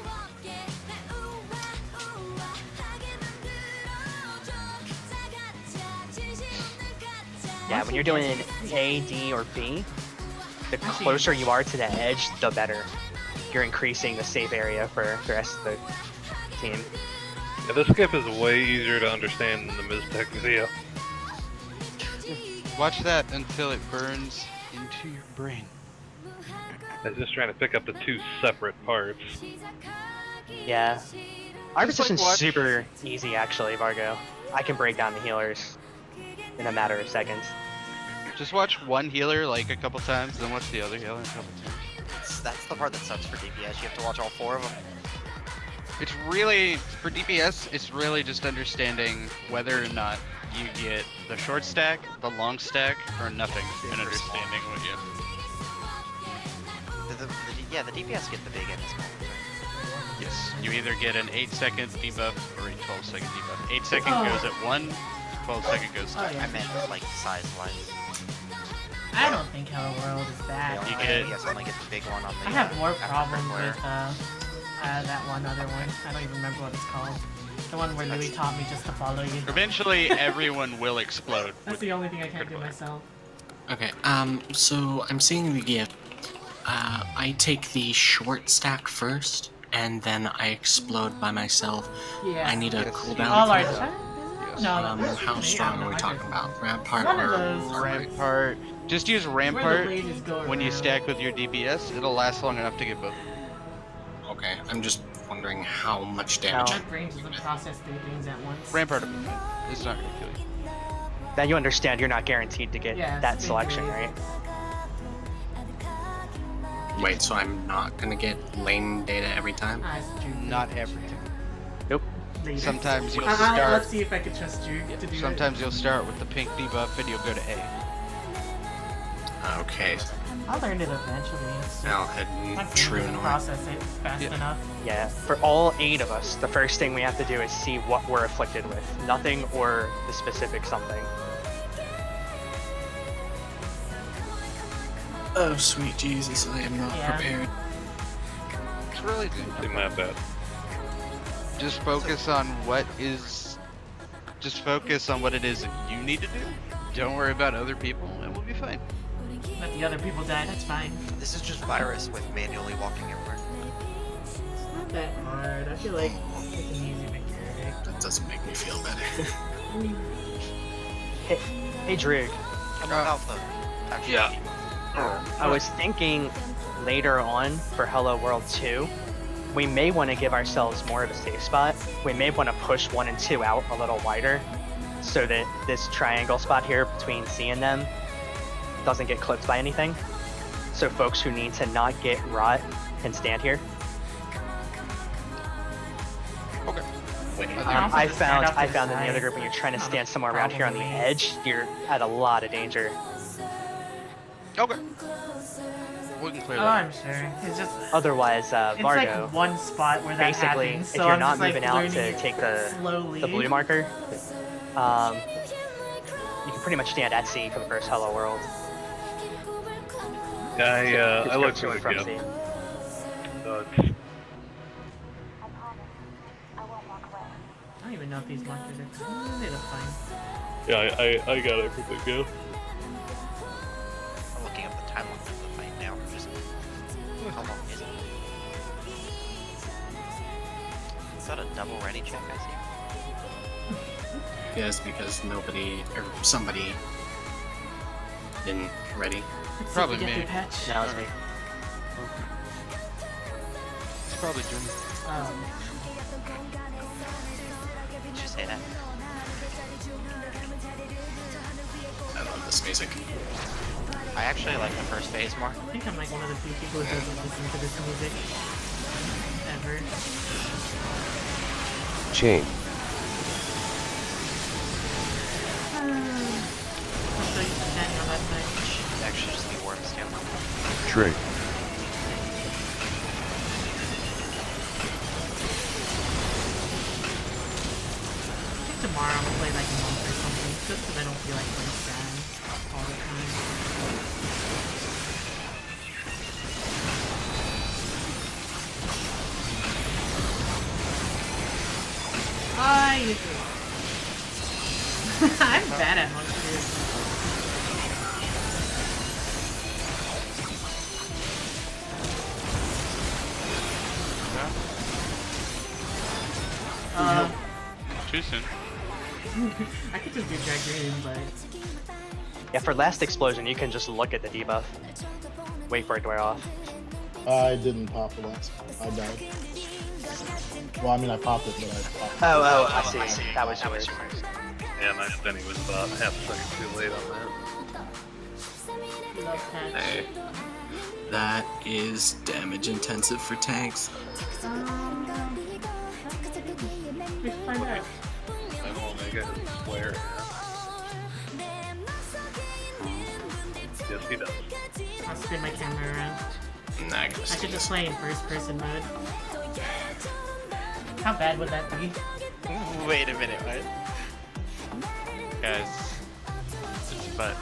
Yeah, when you're doing A, D, or B, the Actually- closer you are to the edge, the better. You're increasing the safe area for the rest of the team. Yeah, this skip is way easier to understand than the Miztech video. Watch that until it burns into your brain. I was just trying to pick up the two separate parts. Yeah. Our Just, like, position's watch- super easy, actually, Vargo. I can break down the healers in a matter of seconds. Just watch one healer like a couple times, then watch the other healer a couple times. That's the part that sucks for DPS. You have to watch all four of them. It's really, for DPS, it's really just understanding whether or not you get the short stack, the long stack, or nothing, and understanding what you... Yeah, the DPS get the big and the small ones, right? Yes, you either get an 8-second debuff or a 12-second debuff. 8-second Oh. goes at 1, 12-second goes to Oh, yeah. I meant like size-wise. I don't think Hello World is bad. You I get- guess only get the big one on the. I have more after problems Cactuar. with that one other one. I don't even remember what it's called. The one where Louis taught me just to follow you. Eventually, everyone will explode. That's the only thing I can't do myself. Okay, so I'm seeing the gift. I take the short stack first, and then I explode by myself. Yeah. I need a cooldown. All for our that. No, no. How strong are we talking about? Rampart One of or those. Rampart. Just use Where the Rampart ladies go when you around. stack with your DPS. It'll last long enough to get both. Okay, I'm just wondering how much damage. My brain doesn't process three things at once. Rampart will be fine. It's not gonna kill you. Now you understand you're not guaranteed to get Yeah, that it's selection, big right? Wait, so I'm not gonna get lane data every time? Not every time. Nope. Later. Sometimes you'll Let's start. see if I can trust you to do Sometimes you'll start with the pink debuff and you'll go to A. Okay, it. I'll learn it eventually. It's just, I'll head my brain true doesn't north. process it fast Yeah. enough. Yeah, for all 8 of us, the first thing we have to do is see what we're afflicted with. Nothing or the specific something. Oh, sweet Jesus, I am not Yeah. prepared. It's really See my bad. just focus on what is. Just focus on what it is that you need to do. Don't worry about other people, and we'll be fine. Let the other people die, that's fine. This is just virus with manually walking everywhere. It's not that hard. I feel like it's an easy mechanic. That doesn't make me feel better. Hey Droog, I'm about the. Actually, Yeah. I was thinking later on for Hello World 2, we may want to give ourselves more of a safe spot. We may want to push 1 and 2 out a little wider so that this triangle spot here between C and them doesn't get clipped by anything. So folks who need to not get rot can stand here. Okay. Wait, can I also just stand off to the found in the side. other group when you're trying to Not a stand somewhere around here on the problem with me. edge, you're at a lot of danger. Okay. We can clear Oh, that. I'm sure. It's just Otherwise, it's Vargo, like one spot where that basically, happens. if So you're I'm not just, like, moving out learning to it take the slowly. blue marker, you can pretty much stand at C for the first Hello World. I Just looked go to at and the from gift. C. So it's I don't even know if these markers are. They look fine. yeah, I got it from the gift. I'm looking up the timeline. How long is it? Is that a double ready check I see? Yes, because nobody or somebody didn't ready. Let's see Probably if we get me. through patch. That was me. It's probably Jimmy. Did you say that? I love this music. I actually like the first phase more. I think I'm like one of the few people who doesn't listen to this music ever. Chain. I'll show you some Daniel last night. Should actually just be worm scale. Trig. I think tomorrow I'm gonna play like a month or something, just because I don't feel like playing Stan all the time. Hi! I'm bad at monsters. Too soon. I could just do Drag Green, but Yeah, for last explosion, you can just look at the debuff. Wait for it to wear off. I didn't pop the last. I died. Well, I mean, I popped it, but I popped it. Oh, I see. That was yours. Yeah, my spinning was about half a second too late on love patch. Hey, that is damage intensive for tanks. We should find out. that. And Omega has a square. Yes, he does. I'll spin my camera around. Nah, I I should just play in first person mode. How bad would that be? Wait a minute, what? Guys, it's a butt.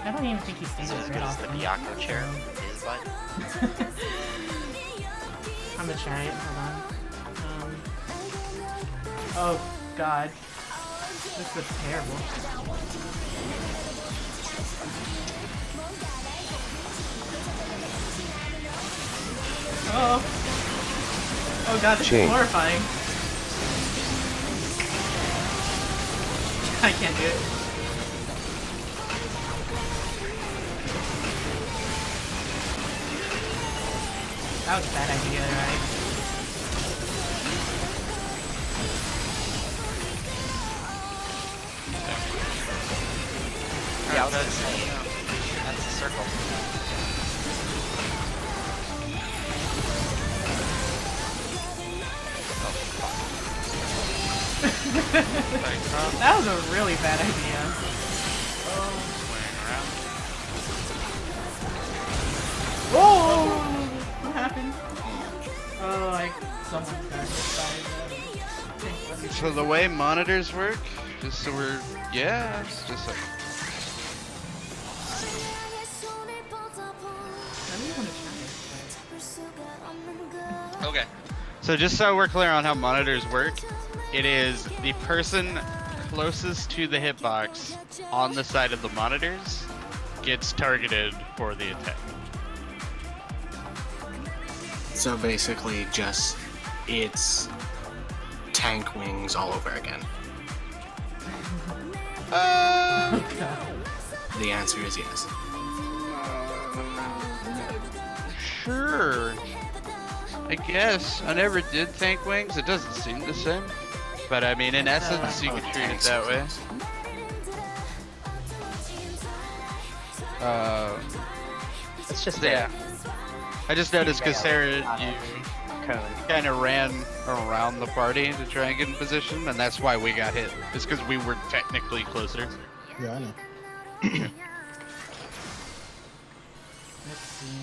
I don't even think he Is stays it as right good as off. the Byakuya chair is, but I'm gonna try it. Hold on. Oh God, this looks terrible. Oh. Oh God, this Chain. is horrifying. I can't do it. That was a bad idea, right? Yeah, that's a circle. That was a really bad idea. Swing around. Oh! What happened? Oh, like someone got hit by So the way monitors work, just so we're, yeah, it's just like, I really want to try it. okay. So just so we're clear on how monitors work, it is the person closest to the hitbox on the side of the monitors gets targeted for the attack. So basically, just it's tank wings all over again. Oh, God. The answer is yes. Sure. I guess. I never did tank wings. It doesn't seem the same. But I mean, in essence, you could treat it that way. It's just Yeah. I just noticed because Sarah, you cone. kind of ran around the party to try and get in position, and that's why we got hit. It's because we were technically closer. Yeah, I know. Let's see.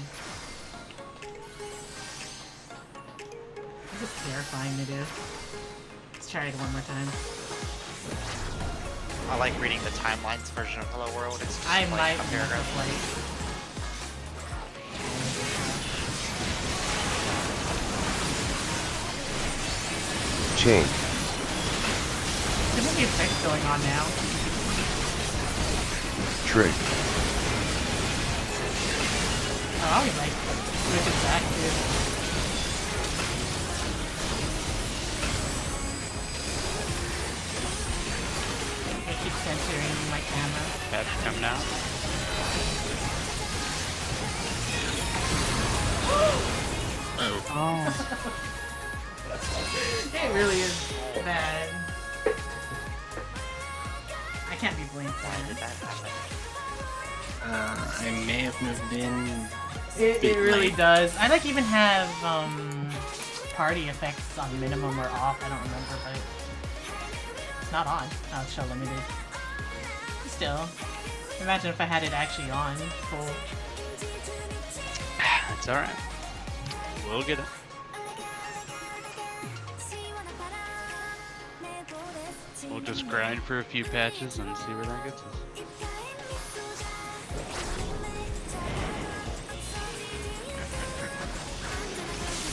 This is terrifying to do. Let's try it one more time. I like reading the timelines version of Hello World. It's just I like might a never paragraph. play. Chain. There's many effects going on now. Trig. Oh, I always like switching back too. I keep centering my camera. Patch coming out. Oh. It really is bad. I can't be blamed for Did it. that happen? I may have moved in. It really does. I like even have party effects on minimum or off. I don't remember, but it's not on. Oh, it's show limited. Still, imagine if I had it actually on full. It's alright. We'll get it. We'll just grind for a few patches and see where that gets us.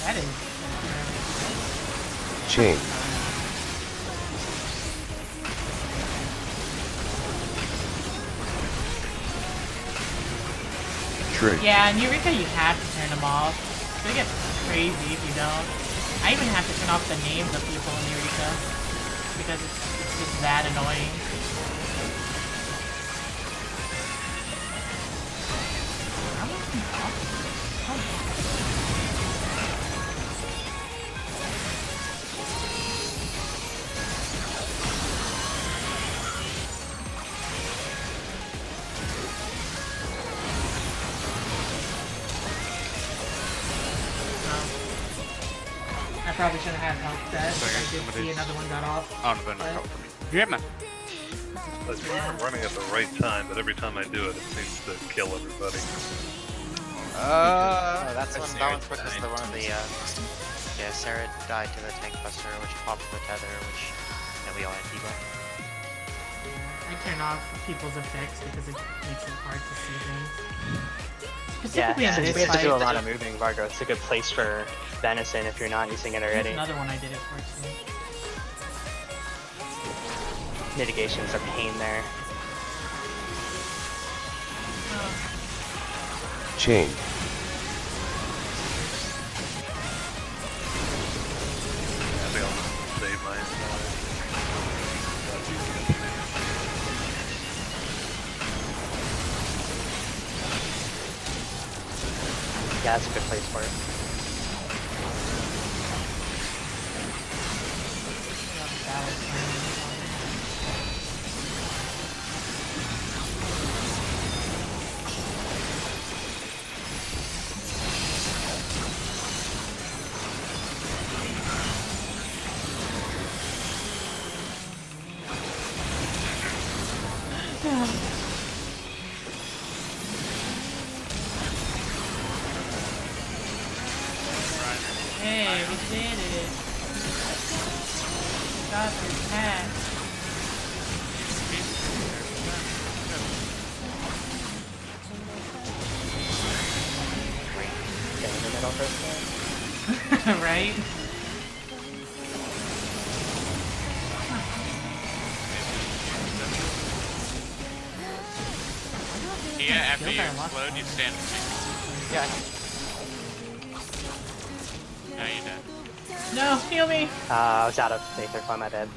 That is. Chain. Trig. Yeah, in Eureka you have to turn them off. It gets crazy if you don't. I even have to turn off the names of people in Eureka because it's just that annoying. I probably shouldn't have helped that. Sorry, I did see somebody's- another one got off. Oh, no, no, help for me. Yeah, man. I'm running at the right time, but every time I do it, it seems to kill everybody. Oh, that one's because the one of the yeah, Sarah died to the tank buster, which popped the tether, which we all had debuff. I turn off people's effects because it makes it hard to see things. Yeah, Specifically on since this we have to fight, do a lot of moving, Vargo, it's a good place for Venison if you're not using it there's already. another one I did it for too. Mitigation's a pain there. Chain. Maybe I'll just save my Yeah, that's a good place for it. Hey, we did it! Got this hat. Stay in the middle for a second. Right? Yeah, after Feels you like a lot. explode, you stand. Yeah. Now you're dead. No, heal me! I was out of Aether, my bad.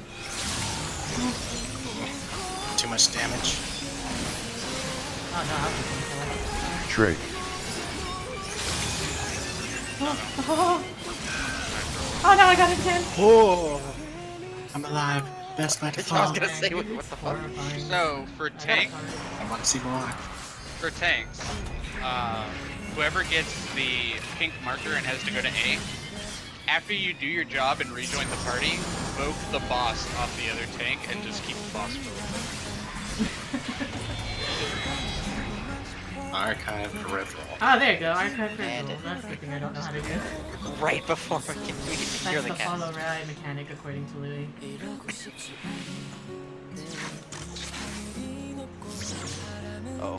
Too much damage. Oh no, I was looking Trig. Oh no, I got a 10! Oh, I'm alive. Best by I was default. gonna say, what the fuck? Horrifying. So, for I got a tank, card. I want to see more. for tanks, whoever gets the pink marker and has to go to A, after you do your job and rejoin the party, poke the boss off the other tank and just keep the boss moving. Archive peripheral. Oh, there you go. Archive And peripheral. That's the thing I don't know how to do. Right before we can hear That's the the cast. follow ride mechanic according to Louis. Oh.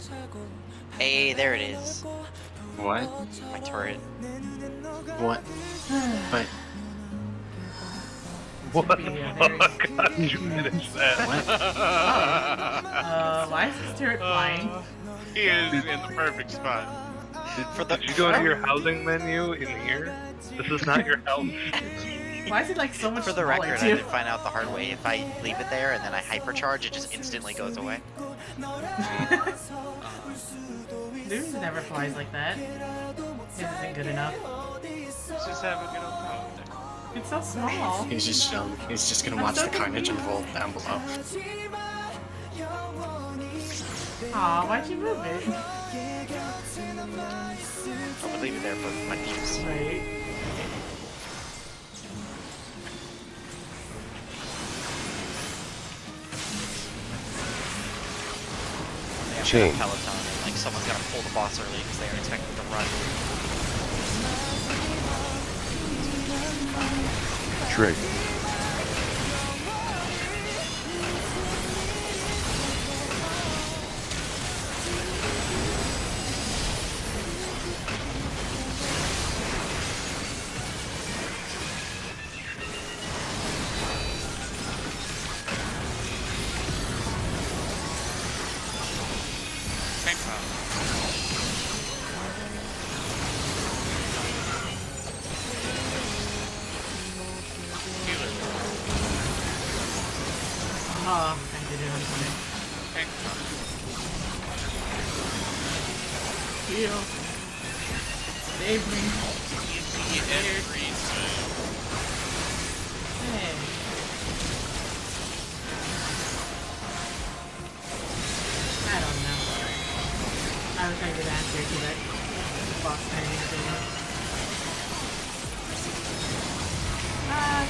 Hey, there it is. What? My turret. What? But What would the be a very... fuck? How did you finish that? Why is this turret flying? He is in the perfect spot. Did you go into your housing menu in here? This is not your house. Why is it like so much For the smaller, record, I too? did find out the hard way. If I leave it there and then I hypercharge, it just instantly goes away. Zeus never flies like that. This isn't good enough. Let's just have a good old time. It's so small. He's just gonna watch the carnage unfold down below. Aw, why'd you move it? I would leave it there for my peeps. Right. Chain. Peloton, and like someone's gotta pull the boss early because they are expected to run. Trig. I did it on Heal. Save me. Hey. I don't know. I was trying to get answer to that boss timing thing.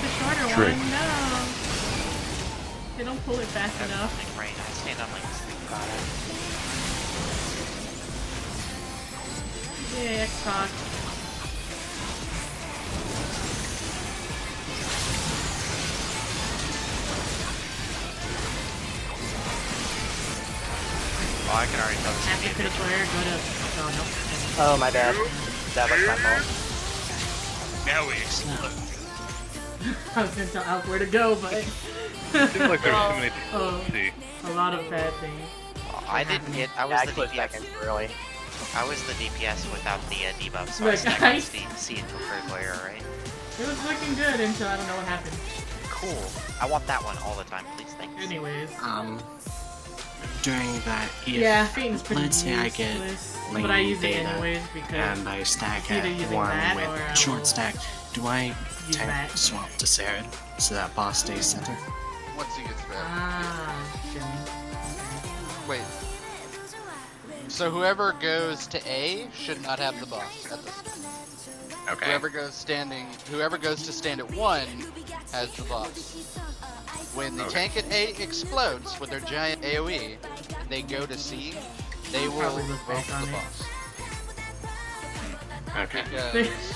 The shorter Trick. one, no. They don't pull it fast enough. Right, I stand on like this thing about it. Yeah, Xbox. Oh, I can already tell this After is critical error, go to... Oh, no. Oh, my bad. That was my fault. Now we explode. I was gonna tell Alf where to go, but... Seems like there's too many things to see. A lot of bad things. I didn't get. I was Yeah, I the closed DPS. back in early. I was the DPS without the debuff, so Look, I snagged guys. C into a critical error, right? It was looking good until I don't know what happened. Cool. I want that one all the time, please. Thanks. Anyways. During that, if, Yeah, Phaeton's pretty let's say I get useless, lane but I use it data anyways because and I stack it's either at using one that with or I short will stack, do I use tank that. swap to Sarah so that boss stays center? Once he gets back. Ah, shit. Wait. So whoever goes to A should not have the boss at this. Okay. Whoever goes to stand at 1 has the boss. When the tank at A explodes with their giant AoE and they go to C, they will Probably look revoke back on the it. boss. Okay. Because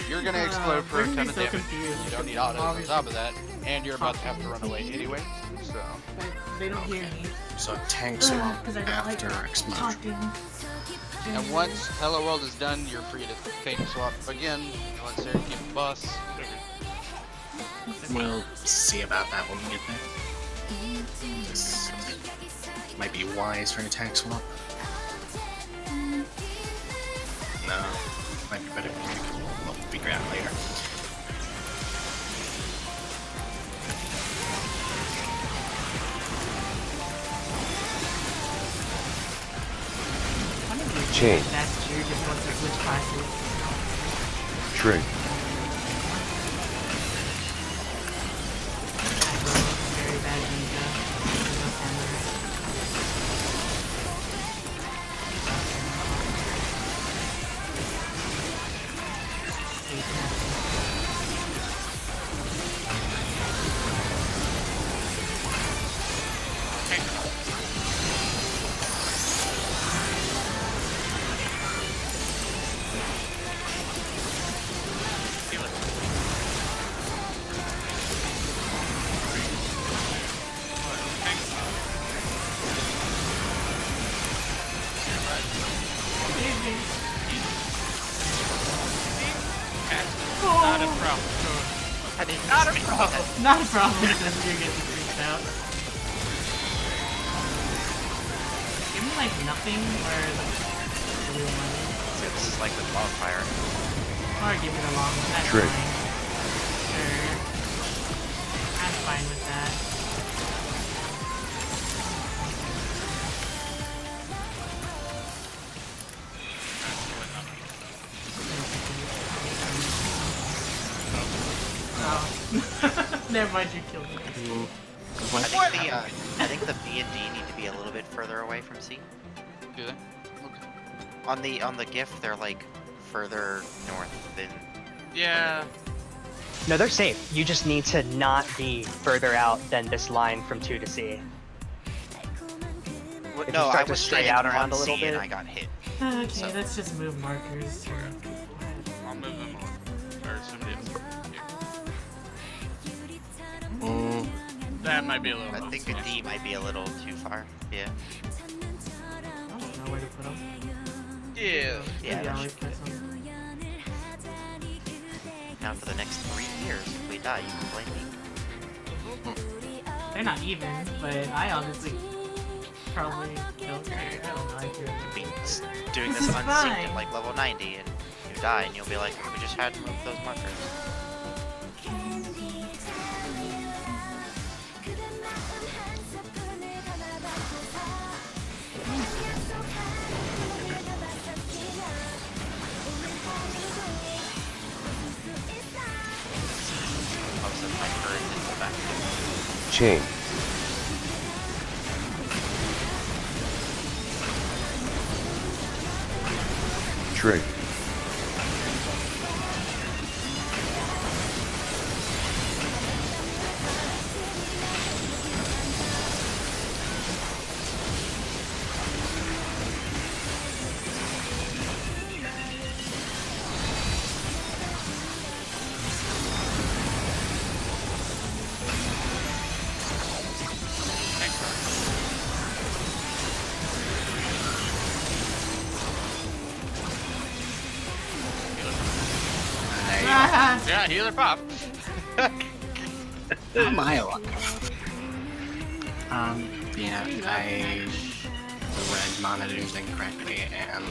you're gonna explode for a we're ton gonna of be so damage. confused You don't need because autos on obviously- top of that, and you're about to have to run away anyway. So But they don't hear me. So tank swap Because I don't after like explosion. talking. and once Hello World is done, you're free to tank swap again. Once they're keep the boss. We'll see about that when we get there. This might be wise for a tank swap. No, might be better. We'll figure out later. Chain. That's true, just once you switch classes. Trig. I go very bad ninja. No camera. Not a problem. I I didn't Not a expect problem. that. Not a problem since you're getting freaked out. Give me like nothing or like blue money. So this is like with wildfire. Or give me the long one. That's Trick. fine. Sure. I'm fine with that. Oh. Never mind, you killed me. I think the B and D need to be a little bit further away from C. Do they? On the GIF, they're like further north than. Yeah. No, they're safe. You just need to not be further out than this line from 2 to C. Well, If you no, start I to was stray standing out on around a C little bit. and I got hit. Okay, So- let's just move markers. I'll move them over. Or somebody else. Mm, That might be a little I close, think yeah. a D might be a little too far. Yeah. I don't know where to put them. Yeah. Yeah. Maybe that I'll should always be put good. some. Now for the next 3 years, if we die, you can blame me. They're not even, but I honestly probably killed her. I don't know. I feel You'll be doing This this is unsynced fine. at like level 90, and you die, and you'll be like, we just had to move those markers. Also, my current is the back. chain, trig, Yeah, healer pop. am I alive? Yeah, I read monitors incorrectly and,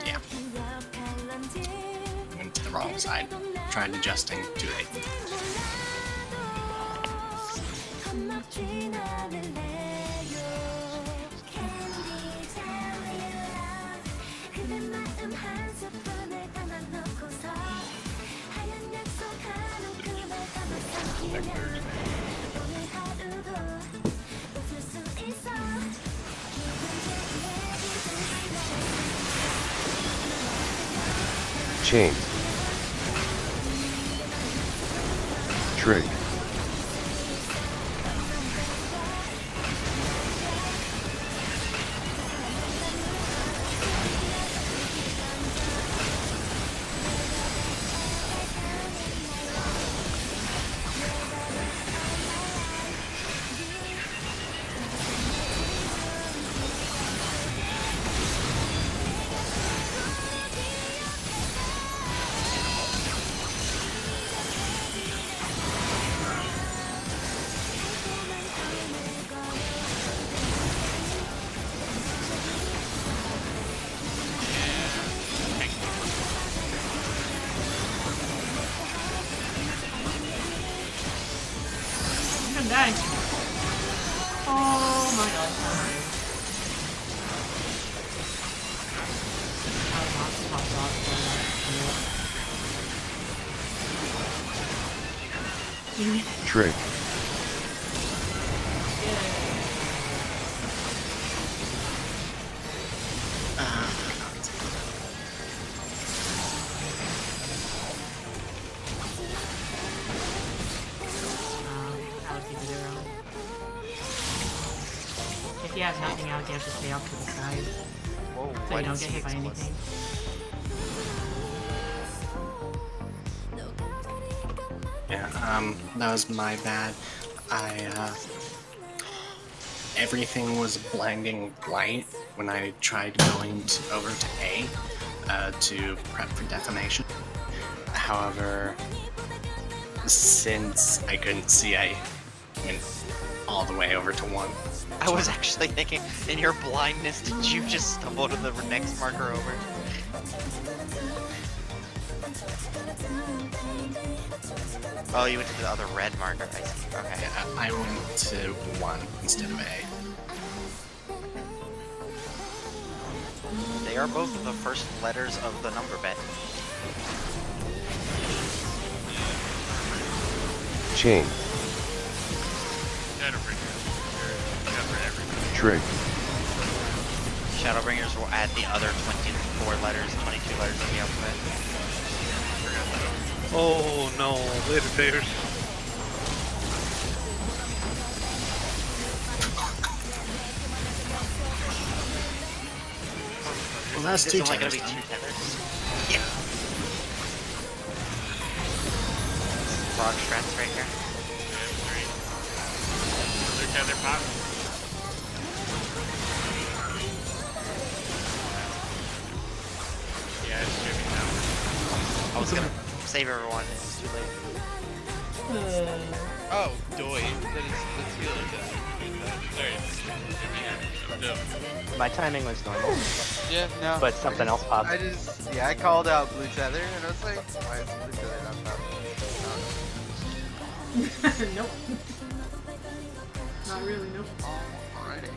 yeah. Went to the wrong side. Tried adjusting too late. chain, trig, I'm gonna die. Oh my god. trig, If you have nothing out, you have to stay off to the side Whoa, so you don't get hit by anything. Yeah, that was my bad. Everything was blinding white when I tried going over to A to prep for defamation. However, Since I couldn't see, I went all the way over to 1. I was actually thinking, in your blindness, did you just stumble to the next marker over? Oh, you went to the other red marker. I see. Okay. Yeah, I went to 1 instead of A. They are both the first letters of the number bet. Chain. Trig. Shadowbringers will add the other 24 letters, 22 letters of the alphabet. Oh no, later bears. Well, that's It's 2 only gonna tethers. be 2 Then. tethers. Yeah. Frog strats right here. Another tether pop. Yeah, it's stripping now. I was gonna save everyone. It's too late. Oh, doy. That's the other tether. Sorry. My timing was normal, Yeah, no. but something else popped. I called out blue tether, and I was like, why is blue tether not popping? Nope. Not really, nope. Alrighty.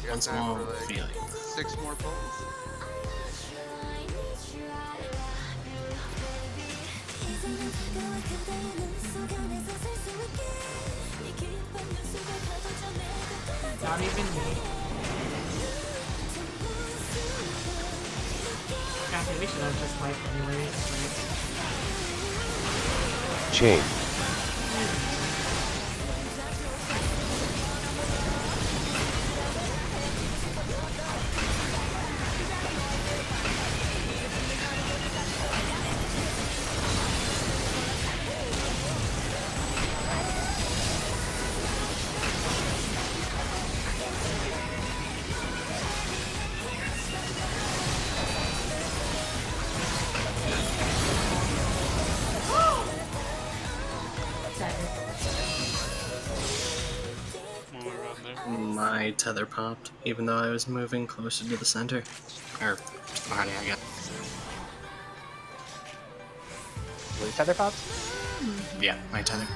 Once more feeling. 6 more bullets. Not even me. God, we should have just wiped anyway. Chain. My tether popped, even though I was moving closer to the center. Or, party, I guess. Blue tether popped? Yeah, my tether.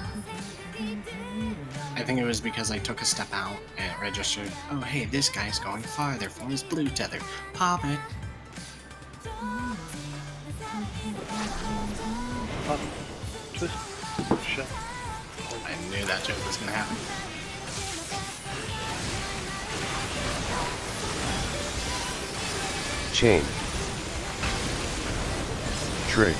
I think it was because I took a step out and it registered, oh hey, this guy's going farther for his blue tether. Pop it. Just shut. I knew that joke was gonna happen. Chain. Trig.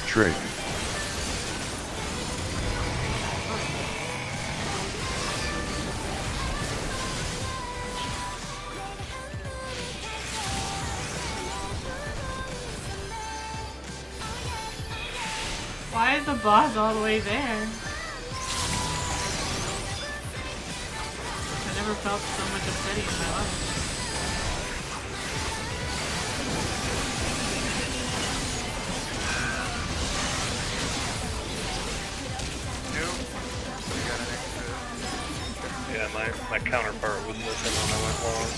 Trig. Why is the boss all the way there? I never felt so much upsetting in my life. Yeah, my counterpart was missing when I went long.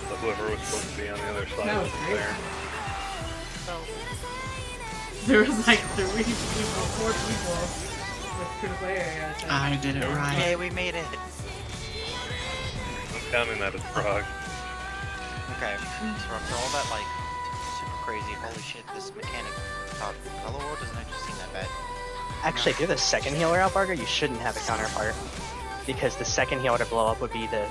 But whoever was supposed to be on the other side That was wasn't great. there. myself. There was like 3 people, 4 people with critical area. I did it right. Yay, we made it. I'm counting that as frog. Okay, so after all that, like, super crazy, holy shit, this mechanic Color World doesn't actually seem that bad. Actually, if you're the second healer out, Barger, you shouldn't have a counterpart. Because the second healer to blow up would be the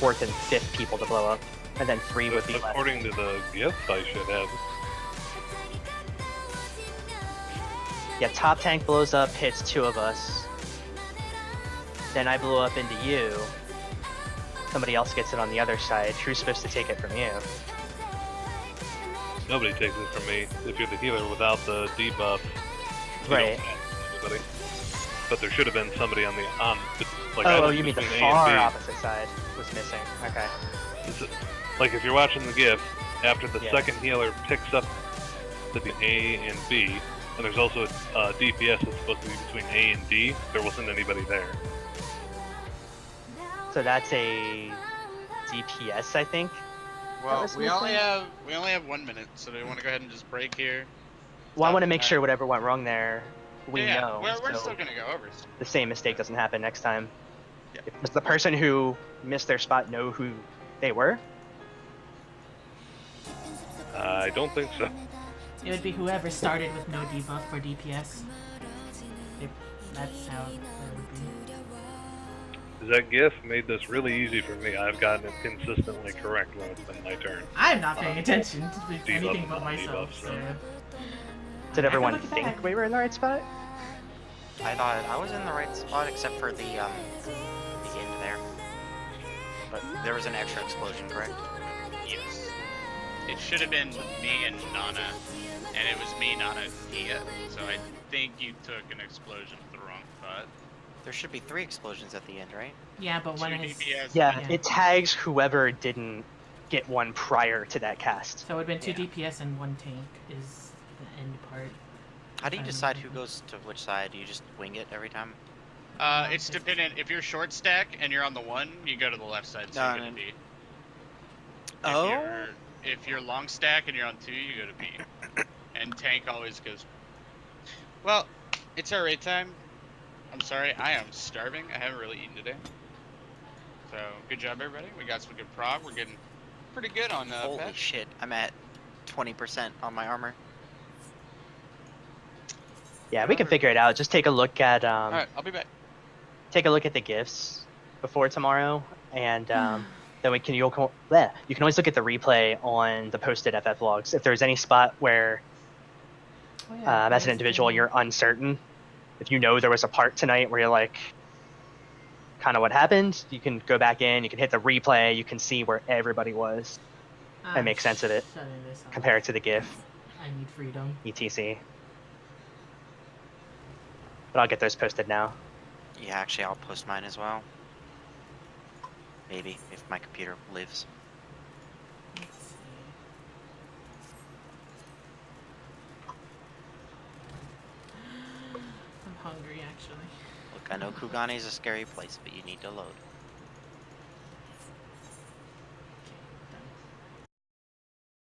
4th and 5th people to blow up. And then 3 would be left. According to the gift, I should have. Yeah, top tank blows up, hits 2 of us. Then I blow up into you. Somebody else gets it on the other side. Who's supposed to take it from you? Nobody takes it from me. If you're the healer without the debuff, you Right. don't have anybody. But there should have been somebody on the like. Oh, you mean the between A and far B. opposite side was missing. Okay. Like if you're watching the gift, after the Yeah. second healer picks up the A and B, and there's also a DPS that's supposed to be between A and D, there wasn't anybody there. So that's a DPS, I think. Well, was we only missing? have 1 minute, so do we want to go ahead and just break here? Well, I Stop want to the make time. sure whatever went wrong there, we yeah, know. We're so still gonna go over. the same mistake doesn't happen next time. Yeah. Does the person who missed their spot know who they were? I don't think so. It would be whoever started with no debuff for DPS. That's how it would be. That gift made this really easy for me. I've gotten it consistently correct when it's been my turn. I'm not paying attention to debuff anything and but myself, non-debuff, so... so. Did everyone look at think that. we were in the right spot? I thought I was in the right spot except for the end there. But there was an extra explosion, correct? Yes. It should have been me and Nana, and it was me, Nana, and Tia. So I think you took an explosion at the wrong spot. There should be 3 explosions at the end, right? Yeah, but one 2 is... DPS. Yeah, Yeah. it tags whoever didn't get one prior to that cast. So it would have been 2 Yeah. DPS and 1 tank is the end part. How do you decide who goes to which side? Do you just wing it every time? It's dependent. If you're short stack and you're on the 1, you go to the left side, so No, you go to no. B. Oh? If you're long stack and you're on 2, you go to B. And tank always goes. Well, it's our raid time. I'm sorry, I am starving. I haven't really eaten today. So, good job, everybody. We got some good prog. We're getting pretty good on Holy pet. shit, I'm at 20% on my armor. Yeah, we can figure it out. Just take a look at Alright, I'll be back. take a look at the gifts before tomorrow, and then you can always look at the replay on the posted FF logs. If there's any spot where, Oh, yeah, as an individual, you're uncertain, if you know there was a part tonight where you're like, kind of what happened, you can go back in, you can hit the replay, you can see where everybody was, and make sense of it, Shutting this off. compare it to the GIF, I need freedom. etc. But I'll get those posted now. Yeah, actually, I'll post mine as well. Maybe, if my computer lives. Let's see. I'm hungry, actually. Look, I know Kugane is a scary place, but you need to load.